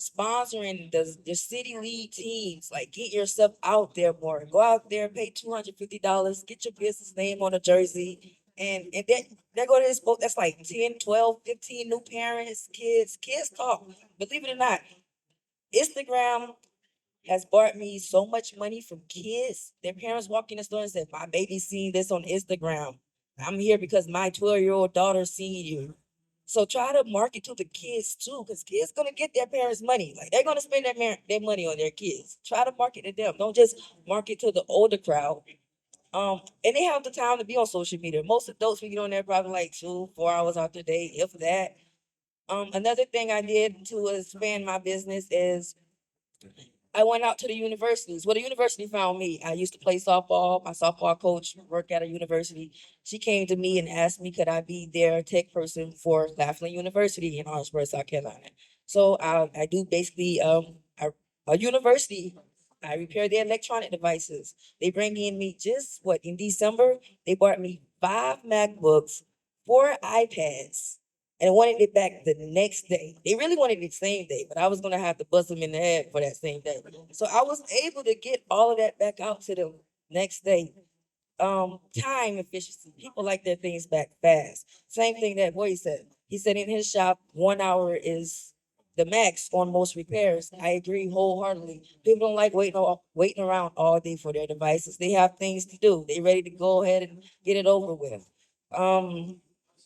sponsoring the city league teams. Like, get yourself out there more. Go out there, pay $250, get your business name on a jersey. And then they go to this boat that's like 10, 12, 15 new parents, kids. Kids talk. Believe it or not, Instagram has brought me so much money from kids. Their parents walk in the store and said, my baby seen this on Instagram. I'm here because my 12-year-old daughter seen you. So try to market to the kids too, because kids gonna get their parents' money. Like, they're gonna spend their money on their kids. Try to market to them. Don't just market to the older crowd. And they have the time to be on social media. Most adults we get on there probably like 2-4 hours out the day, if that. Another thing I did to expand my business is I went out to the universities. Well, the university found me. I used to play softball. My softball coach worked at a university. She came to me and asked me, could I be their tech person for Claflin University in Orangeburg, South Carolina. So I do basically a university. I repair their electronic devices. They bring in me in December, they bought me 5 MacBooks, 4 iPads, and wanted it back the next day. They really wanted it the same day, but I was gonna have to bust them in the head for that same day. So I was able to get all of that back out to them next day. Time efficiency. People like their things back fast. Same thing that Boy said. He said in his shop, 1 hour is the max on most repairs. I agree wholeheartedly. People don't like waiting around all day for their devices. They have things to do. They ready to go ahead and get it over with.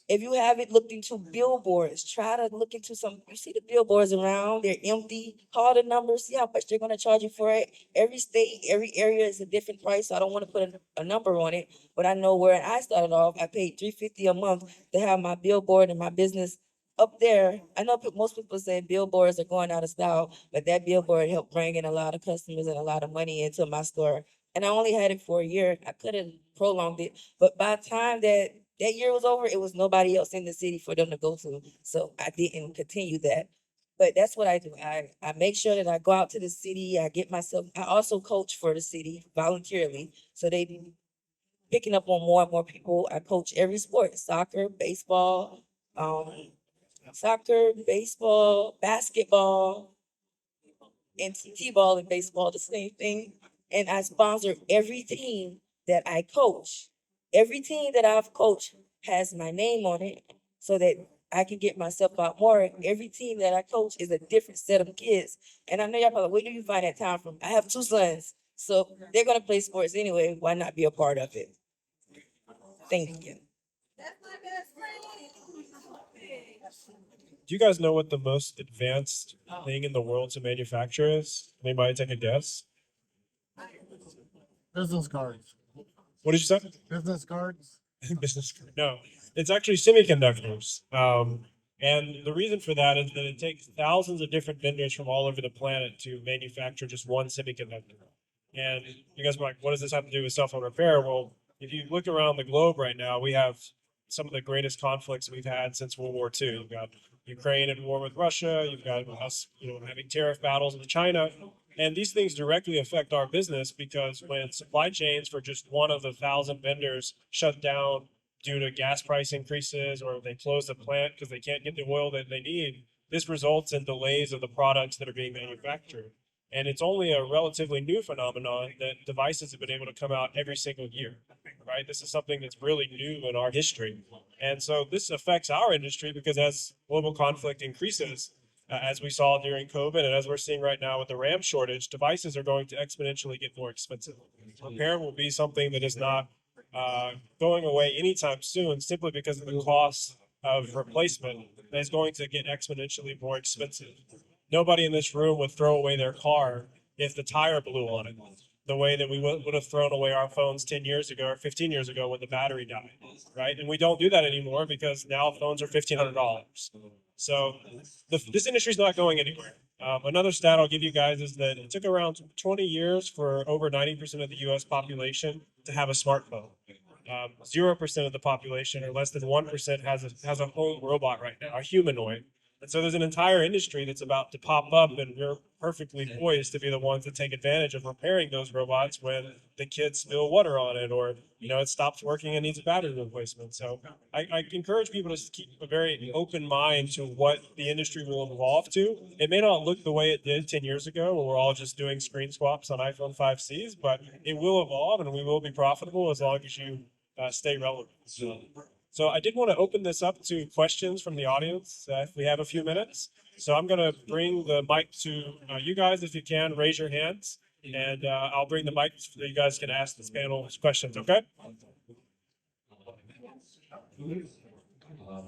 If you haven't looked into billboards, try to look into some. You see the billboards around, they're empty. Call the number, see how much they're going to charge you for it. Every state, every area is a different price. So I don't want to put a number on it, but I know where I started off. I paid $350 a month to have my billboard and my business up there. I know most people say billboards are going out of style, but that billboard helped bring in a lot of customers and a lot of money into my store. And I only had it for a year. I could have prolonged it, but by the time that year was over, it was nobody else in the city for them to go to. So I didn't continue that. But that's what I do. I make sure that I go out to the city. I get myself, I also coach for the city voluntarily. So they be picking up on more and more people. I coach every sport, um, soccer, baseball, basketball, and t-ball and baseball, the same thing. And I sponsor every team that I coach. Every team that I've coached has my name on it so that I can get myself out more. Every team that I coach is a different set of kids. And I know y'all probably, where do you find that time from? I have two sons. So they're gonna play sports anyway. Why not be a part of it? Thank you. Do you guys know what the most advanced thing in the world to manufacture is? Anybody take a guess? Business cards. What did you say? Business cards. Business. No, it's actually semiconductors. And the reason for that is that it takes thousands of different vendors from all over the planet to manufacture just one semiconductor. And you guys are like, what does this have to do with cell phone repair? Well, if you look around the globe right now, we have some of the greatest conflicts we've had since World War II. You've got Ukraine at war with Russia. You've got us, having tariff battles with China. And these things directly affect our business because when supply chains for just one of the 1,000 vendors shut down due to gas price increases or they close the plant because they can't get the oil that they need, this results in delays of the products that are being manufactured. And it's only a relatively new phenomenon that devices have been able to come out every single year, right? This is something that's really new in our history. And so this affects our industry because as global conflict increases, as we saw during COVID and as we're seeing right now with the RAM shortage, devices are going to exponentially get more expensive. Repair will be something that is not going away anytime soon simply because of the cost of replacement that is going to get exponentially more expensive. Nobody in this room would throw away their car if the tire blew on it, the way that we would have thrown away our phones 10 years ago or 15 years ago when the battery died, right? And we don't do that anymore because now phones are $1,500. So this industry is not going anywhere. Another stat I'll give you guys is that it took around 20 years for over 90% of the U.S. population to have a smartphone. 0% of the population, or less than 1%, has a home robot right now, a humanoid. And so there's an entire industry that's about to pop up, and we're perfectly poised to be the ones that take advantage of repairing those robots when the kids spill water on it or, it stops working and needs a battery replacement. So I encourage people to keep a very open mind to what the industry will evolve to. It may not look the way it did 10 years ago when we're all just doing screen swaps on iPhone 5Cs, but it will evolve and we will be profitable as long as you stay relevant. So I did want to open this up to questions from the audience if we have a few minutes. So I'm going to bring the mic to you guys. If you can, raise your hands, and I'll bring the mic so you guys can ask this panel questions, okay?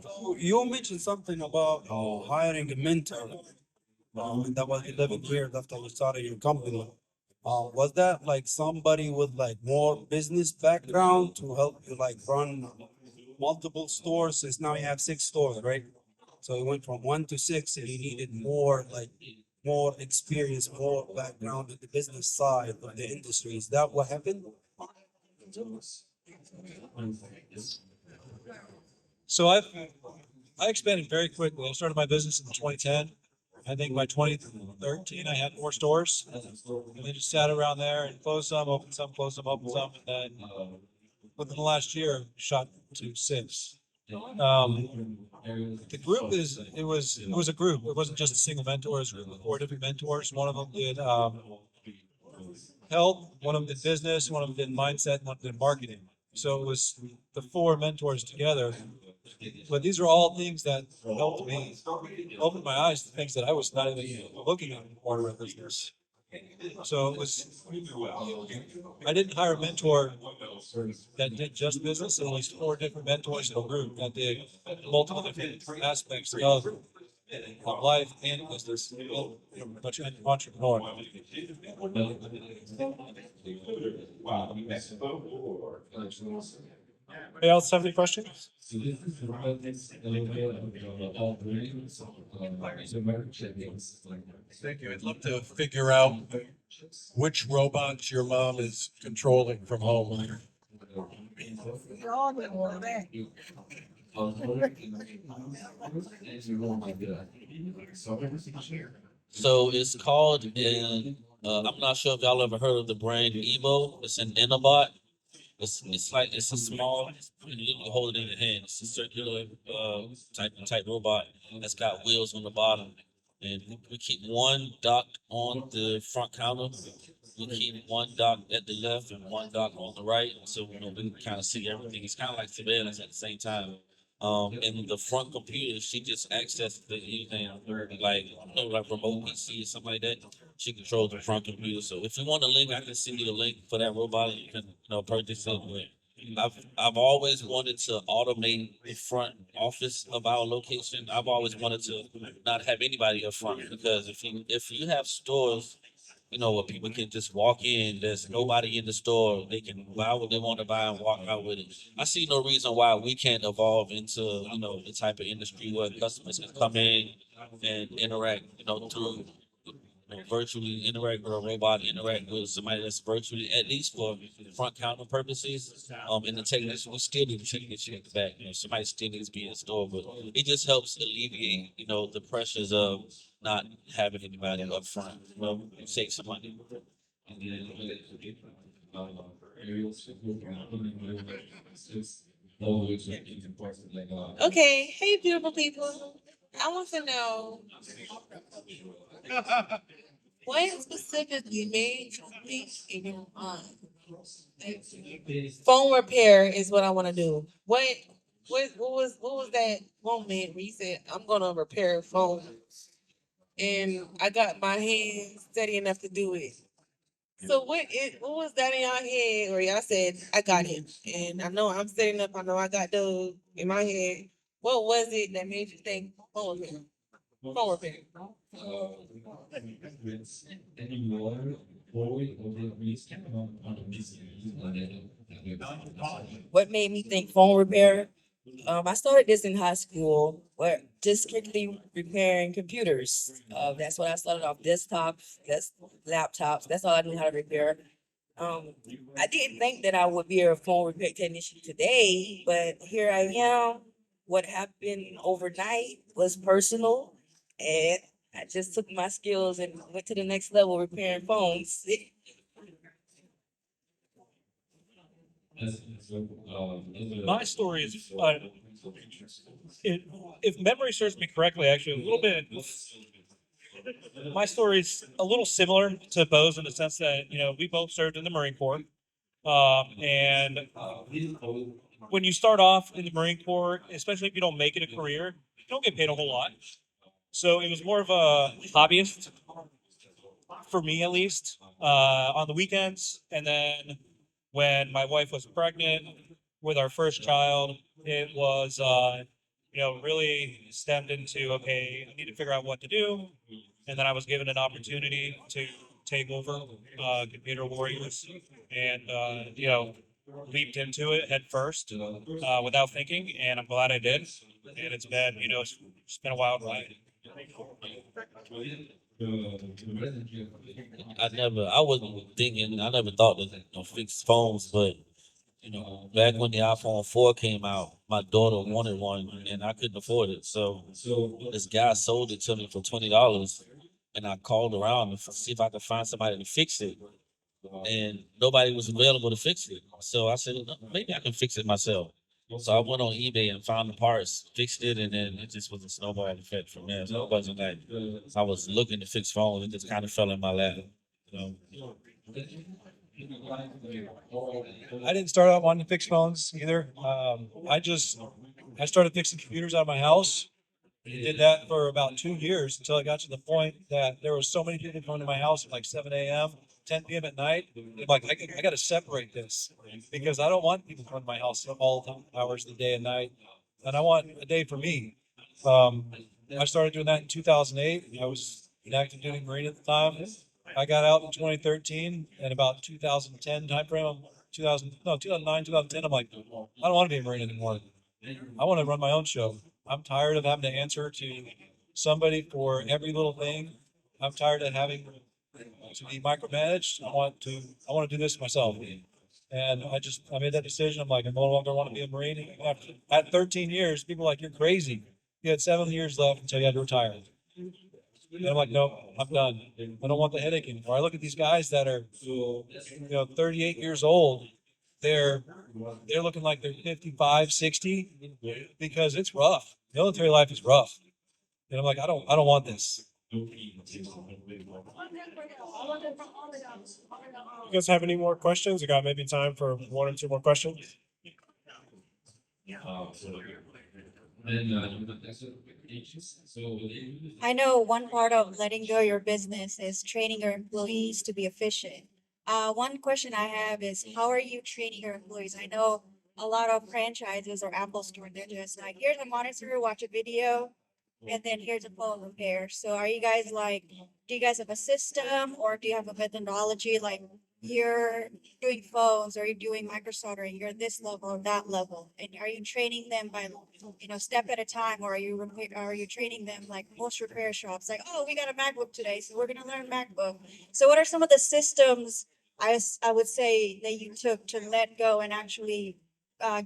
So you mentioned something about hiring a mentor. That was 11 years after you started your company. Was that like somebody with like more business background to help you like run multiple stores? Since now you have 6 stores, right? So you went from 1 to 6, and you needed more experience, more background in the business side of the industry. Is that what happened? So I expanded very quickly. I started my business in 2010. I think by 2013 I had 4 stores, and they just sat around there and closed some, opened some, closed some, opened some, and then within the last year shot to 6. The group it was a group. It wasn't just a single mentor. It was a group of 4 different mentors. One of them did health, one of them did business, one of them did mindset, and one did marketing. So it was the 4 mentors together. But these are all things that helped me open my eyes to things that I was not even looking at in part of my business. So it was, I didn't hire a mentor that did just business. At least 4 different mentors in the group that did multiple different aspects of life and business. Well, much an entrepreneur. Anybody else have any questions? Thank you. I'd love to figure out which robots your mom is controlling from home. So it's called I'm not sure if y'all ever heard of the brand Evo. It's an Enabot. It's a small, you literally hold it in your hand. It's a circular type robot that's got wheels on the bottom. And we keep one docked on the front counter. We keep one docked at the left and one docked on the right. So we can kind of see everything. It's kind of like surveillance at the same time. And the front computer, she just accesses the anything like like remote PC or something like that. She controls the front computer. So if you want a link, I can send you the link for that robot. And you can purchase it. But I've always wanted to automate the front office of our location. I've always wanted to not have anybody up front because if you have stores, where people can just walk in, there's nobody in the store, they can buy what they want to buy and walk out with it. I see no reason why we can't evolve into, the type of industry where customers can come in and interact, through virtually interact with a robot, interact with somebody that's virtually, at least for front counter purposes. And the technician, we still need the technician at the back. Somebody still needs to be in the store, but it just helps alleviate, the pressures of not having anybody up front. Save some money. Okay, hey beautiful people. I want to know what specifically made you think in your mind that phone repair is what I want to do. What was that moment where you said I'm gonna repair a phone and I got my hands steady enough to do it? So what was that in your head where y'all said I got it and I know I'm setting up, I know I got those in my head. What was it that made you think phone repair? Phone repair. What made me think phone repair? I started this in high school, where just strictly repairing computers. That's what I started off, desktops, that's laptops. That's all I knew how to repair. Um, I didn't think that I would be a phone repair technician today, but here I am. What happened overnight was personal, and I just took my skills and went to the next level repairing phones. My story is, if memory serves me correctly, actually a little bit. My story is a little similar to Beau's in the sense that we both served in the Marine Corps, and when you start off in the Marine Corps, especially if you don't make it a career, you don't get paid a whole lot. So it was more of a hobbyist for me, at least, on the weekends. And then when my wife was pregnant with our first child, it was, really stemmed into, okay, I need to figure out what to do. And then I was given an opportunity to take over Computer Warriors and, leaped into it head first without thinking. And I'm glad I did. And it's been, it's been a wild ride. I wasn't thinking, I never thought to fix phones, but back when the iPhone 4 came out, my daughter wanted one and I couldn't afford it. So this guy sold it to me for $20 and I called around to see if I could find somebody to fix it. And nobody was available to fix it. So I said, "No, maybe I can fix it myself." So I went on eBay and found the parts, fixed it, and then it just was a snowball effect from there. So it wasn't like I was looking to fix phones; it just kind of fell in my lap. I didn't start out wanting to fix phones either. I started fixing computers out of my house Did that for about 2 years until I got to the point that there was so many people coming to my house at like 7 a.m., 10 p.m. at night. I'm like, I got to separate this because I don't want people coming to my house all the hours of the day and night. And I want a day for me. Um, I started doing that in 2008. I was an active duty Marine at the time. I got out in 2013 and about 2010 timeframe, 2009, 2010. I'm like, I don't want to be a Marine anymore. I want to run my own show. I'm tired of having to answer to somebody for every little thing. I'm tired of having to be micromanaged. I want to do this myself. And I made that decision. I'm like, I no longer want to be a Marine. At 13 years, people are like, you're crazy. You had 7 years left until you had to retire. And I'm like, no, I'm done. I don't want the headache anymore. I look at these guys that are, 38 years old. They're looking like they're 55, 60 because it's rough. Military life is rough. And I'm like, I don't want this. You guys have any more questions? We got maybe time for one or two more questions. I know one part of letting go your business is training your employees to be efficient. One question I have is, how are you training your employees? I know a lot of franchises or Apple Store, they're just like, here's a monitor, watch a video, and then here's a phone repair. So are you guys like, do you guys have a system or do you have a methodology? Like you're doing phones or you're doing microsoldering, you're this level or that level. And are you training them by, step at a time, or are you training them like most repair shops? Like, oh, we got a MacBook today, so we're gonna learn MacBook. So what are some of the systems I would say that you took to let go and actually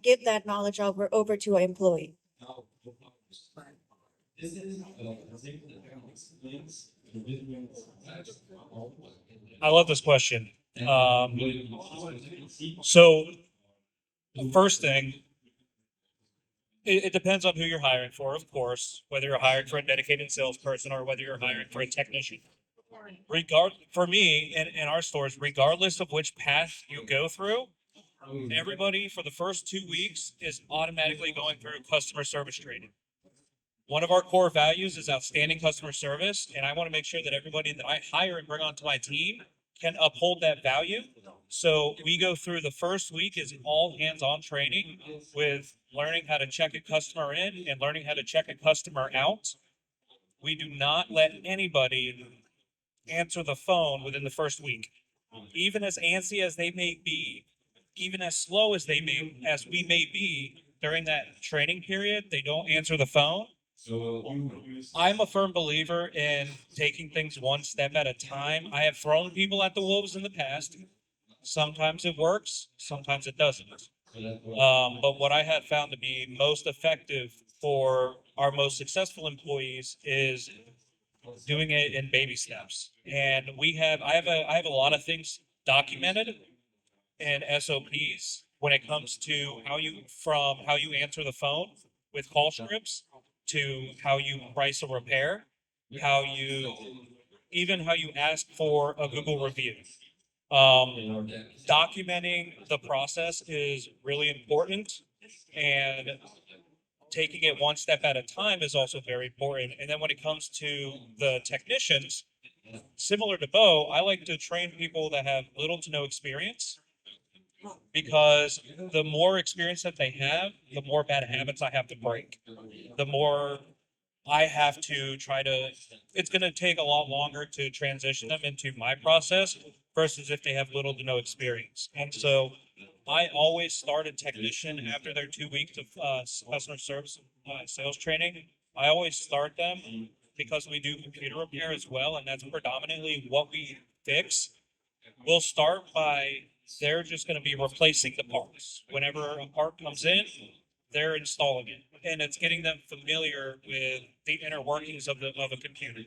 give that knowledge over to an employee? I love this question. So the first thing, it depends on who you're hiring for, of course, whether you're hiring for a dedicated salesperson or whether you're hiring for a technician. For me in our stores, regardless of which path you go through, everybody for the first 2 weeks is automatically going through customer service training. One of our core values is outstanding customer service, and I want to make sure that everybody that I hire and bring onto my team can uphold that value. So we go through the first week is all hands-on training with learning how to check a customer in and learning how to check a customer out. We do not let anybody answer the phone within the first week. Even as antsy as they may be, even as slow as we may be during that training period, they don't answer the phone. I'm a firm believer in taking things one step at a time. I have thrown people at the wolves in the past. Sometimes it works, sometimes it doesn't. But what I have found to be most effective for our most successful employees is doing it in baby steps. And I have a lot of things documented in SOPs when it comes to how you answer the phone with call scripts to how you price a repair, how you ask for a Google review. Documenting the process is really important, and taking it one step at a time is also very important. And then when it comes to the technicians, similar to Beau, I like to train people that have little to no experience, because the more experience that they have, the more bad habits I have to break. The more I have to it's going to take a lot longer to transition them into my process versus if they have little to no experience. And so I always start a technician after their 2 weeks of customer service sales training. I always start them because we do computer repair as well, and that's predominantly what we fix. We'll start by they're just going to be replacing the parts. Whenever a part comes in, they're installing it, and it's getting them familiar with the inner workings of a computer.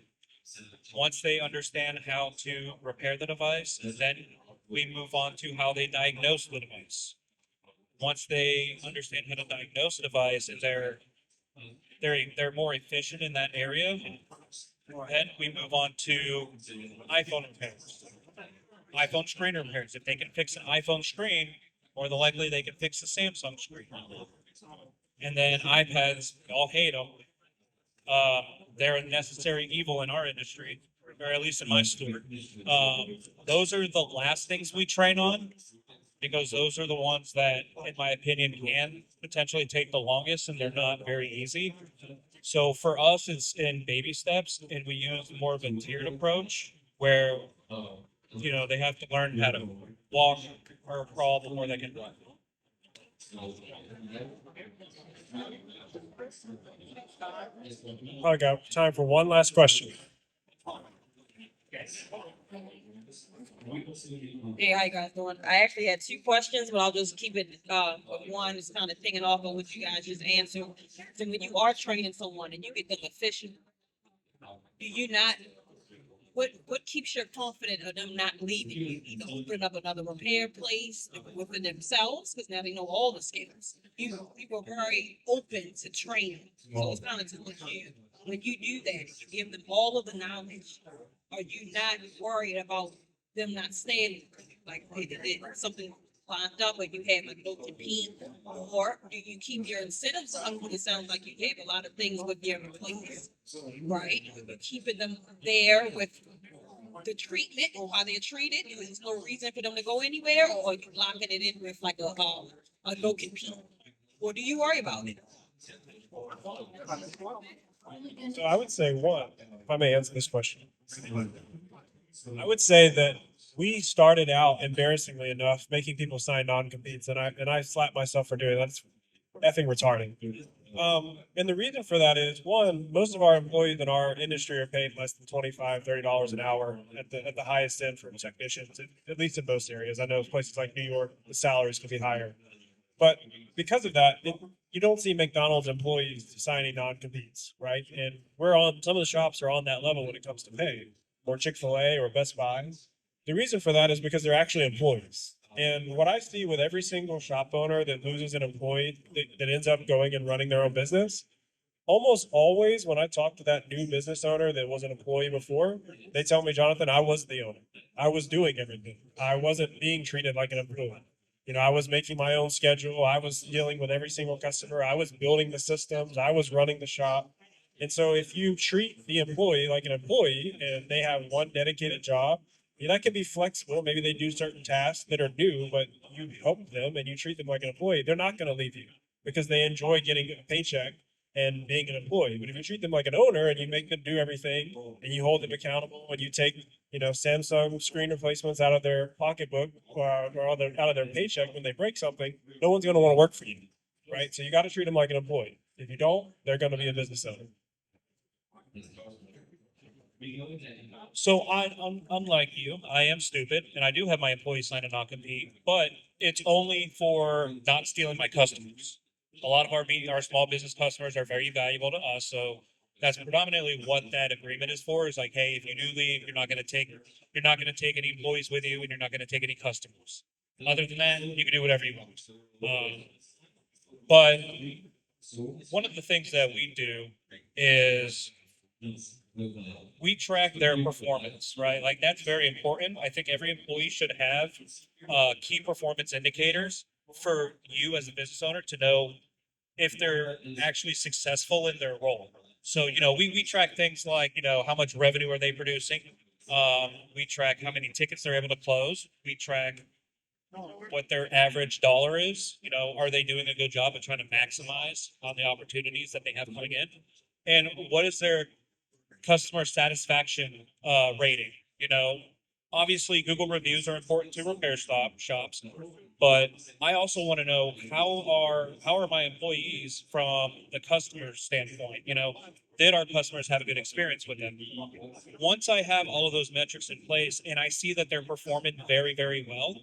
Once they understand how to repair the device, then we move on to how they diagnose the device. Once they understand how to diagnose the device and they're more efficient in that area, then we move on to iPhone repairs, iPhone screen repairs. If they can fix an iPhone screen, more than likely they can fix the Samsung screen. And then iPads, we all hate them. they're a necessary evil in our industry, or at least in my store. Those are the last things we train on because those are the ones that, in my opinion, can potentially take the longest and they're not very easy. So for us, it's in baby steps, and we use more of a tiered approach where they have to learn how to walk or crawl before they can run. I got time for one last question. Hey, how you guys doing? I actually had two questions, but I'll just keep it with one. It's kind of pinging off of what you guys just answered. So when you are training someone and you get them efficient, do you not? What keeps you confident of them not leaving you? Either opening up another repair place within themselves, because now they know all the skills. You were very open to training, so it's kind of to look you. When you do that, you give them all of the knowledge. Are you not worried about them not staying? Like they did something lined up, or you have like no compete, or do you keep your incentives up? It sounds like you gave a lot of things with your employees, right? You're keeping them there with the treatment or how they're treated. There's no reason for them to go anywhere, or are you locking it in with like a no compete, or do you worry about it? So I would say one, if I may answer this question. I would say that we started out, embarrassingly enough, making people sign non-competes, and I slap myself for doing that. It's effing retarded. And the reason for that is one, most of our employees in our industry are paid less than $25-30 an hour at the highest end for technicians, at least in most areas. I know places like New York, the salaries can be higher. But because of that, you don't see McDonald's employees signing non-competes, right? And some of the shops are on that level when it comes to pay, or Chick-fil-A or Best Buy. The reason for that is because they're actually employees. And what I see with every single shop owner that loses an employee that ends up going and running their own business, almost always when I talk to that new business owner that was an employee before, they tell me, Jonathan, I was the owner. I was doing everything. I wasn't being treated like an employee. I was making my own schedule. I was dealing with every single customer. I was building the systems. I was running the shop. And so if you treat the employee like an employee and they have one dedicated job, that can be flexible. Maybe they do certain tasks that are new, but you help them and you treat them like an employee. They're not going to leave you because they enjoy getting a paycheck and being an employee. But if you treat them like an owner and you make them do everything and you hold them accountable and you take Samsung screen replacements out of their pocketbook or out of their paycheck when they break something, no one's going to want to work for you, right? So you got to treat them like an employee. If you don't, they're going to be a business owner. So unlike you, I am stupid, and I do have my employees sign a non-compete, but it's only for not stealing my customers. A lot of our small business customers are very valuable to us, so that's predominantly what that agreement is for. Is like, hey, if you do leave, you're not going to take any employees with you, and you're not going to take any customers. Other than that, you can do whatever you want. But one of the things that we do is we track their performance, right? Like that's very important. I think every employee should have key performance indicators for you as a business owner to know if they're actually successful in their role. So, we track things like, how much revenue are they producing? We track how many tickets they're able to close. We track what their average dollar is. Are they doing a good job of trying to maximize on the opportunities that they have coming in? And what is their customer satisfaction rating? Obviously Google reviews are important to repair shops, but I also want to know how are my employees from the customer standpoint? Did our customers have a good experience with them? Once I have all of those metrics in place and I see that they're performing very, very well,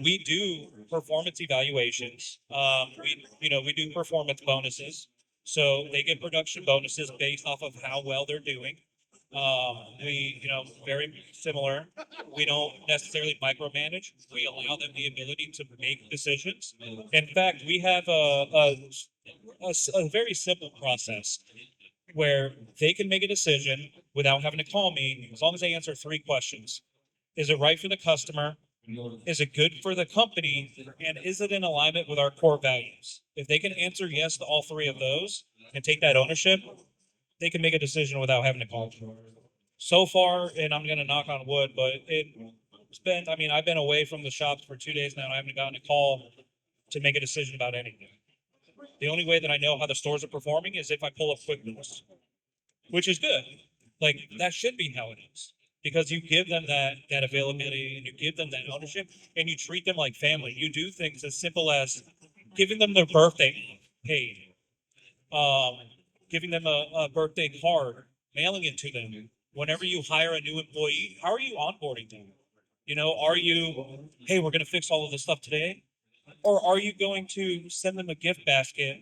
we do performance evaluations. We do performance bonuses. So they get production bonuses based off of how well they're doing. Very similar. We don't necessarily micromanage. We allow them the ability to make decisions. In fact, we have a very simple process where they can make a decision without having to call me as long as they answer 3 questions. Is it right for the customer? Is it good for the company? And is it in alignment with our core values? If they can answer yes to all 3 of those and take that ownership, they can make a decision without having to call. So far, and I'm gonna knock on wood, but it's been, I mean, I've been away from the shops for 2 days now, and I haven't gotten a call to make a decision about anything. The only way that I know how the stores are performing is if I pull up QuickBooks, which is good. Like, that should be how it is. Because you give them that availability and you give them that ownership and you treat them like family. You do things as simple as giving them their birthday paid, giving them a birthday card, mailing it to them. Whenever you hire a new employee, how are you onboarding them? You know, are you, hey, we're going to fix all of this stuff today? Or are you going to send them a gift basket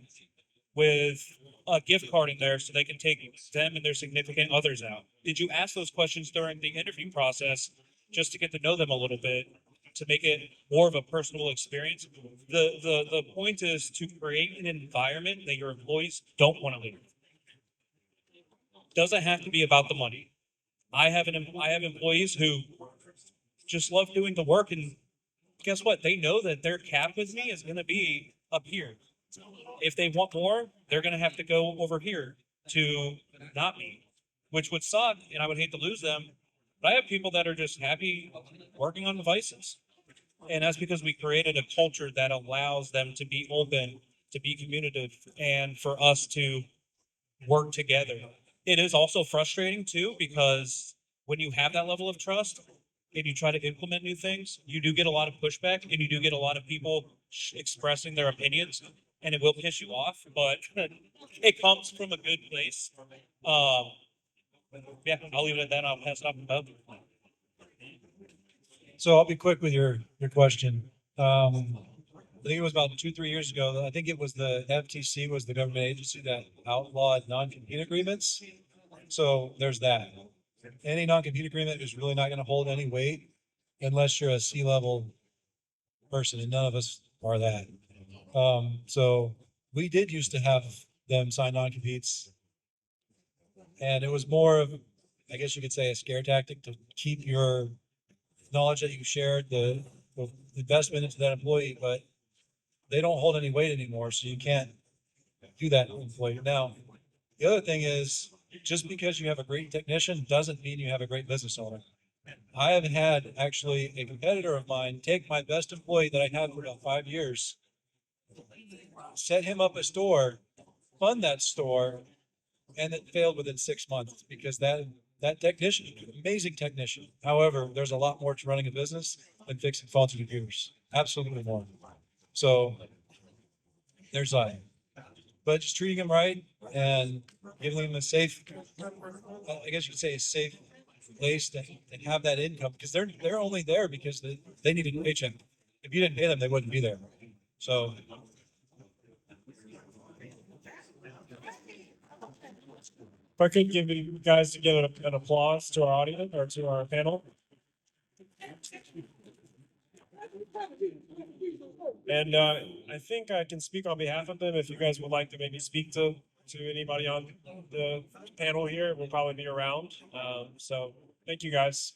with a gift card in there so they can take them and their significant others out? Did you ask those questions during the interview process just to get to know them a little bit, to make it more of a personal experience? The point is to create an environment that your employees don't want to leave. Doesn't have to be about the money. I have employees who just love doing the work, and guess what? They know that their cap with me is going to be up here. If they want more, they're going to have to go over here to not me, which would suck, and I would hate to lose them. But I have people that are just happy working on devices. And that's because we created a culture that allows them to be open, to be communicative, and for us to work together. It is also frustrating too, because when you have that level of trust and you try to implement new things, you do get a lot of pushback and you do get a lot of people expressing their opinions, and it will piss you off, but it comes from a good place. Um, yeah, I'll leave it at that. I'll pass it off to Bev. So I'll be quick with your question. I think it was about 2, 3 years ago. I think it was the FTC was the government agency that outlawed non-compete agreements. So there's that. Any non-compete agreement is really not going to hold any weight unless you're a C-level person, and none of us are that. So we did used to have them sign non-competes, and it was more of, I guess you could say, a scare tactic to keep your knowledge that you shared, the investment into that employee, but they don't hold any weight anymore, so you can't do that to employee. Now, the other thing is, just because you have a great technician doesn't mean you have a great business owner. I have had actually a competitor of mine take my best employee that I had for about 5 years, set him up a store, fund that store, and it failed within 6 months because that technician, amazing technician. However, there's a lot more to running a business than fixing phones and computers. Absolutely more. So there's that. But just treating them right and giving them a safe, I guess you could say a safe place to have that income, because they're only there because they need a paycheck. If you didn't pay them, they wouldn't be there. So If I could give you guys to get an applause to our audience or to our panel. And I think I can speak on behalf of them. If you guys would like to maybe speak to anybody on the panel here, we'll probably be around. So thank you guys.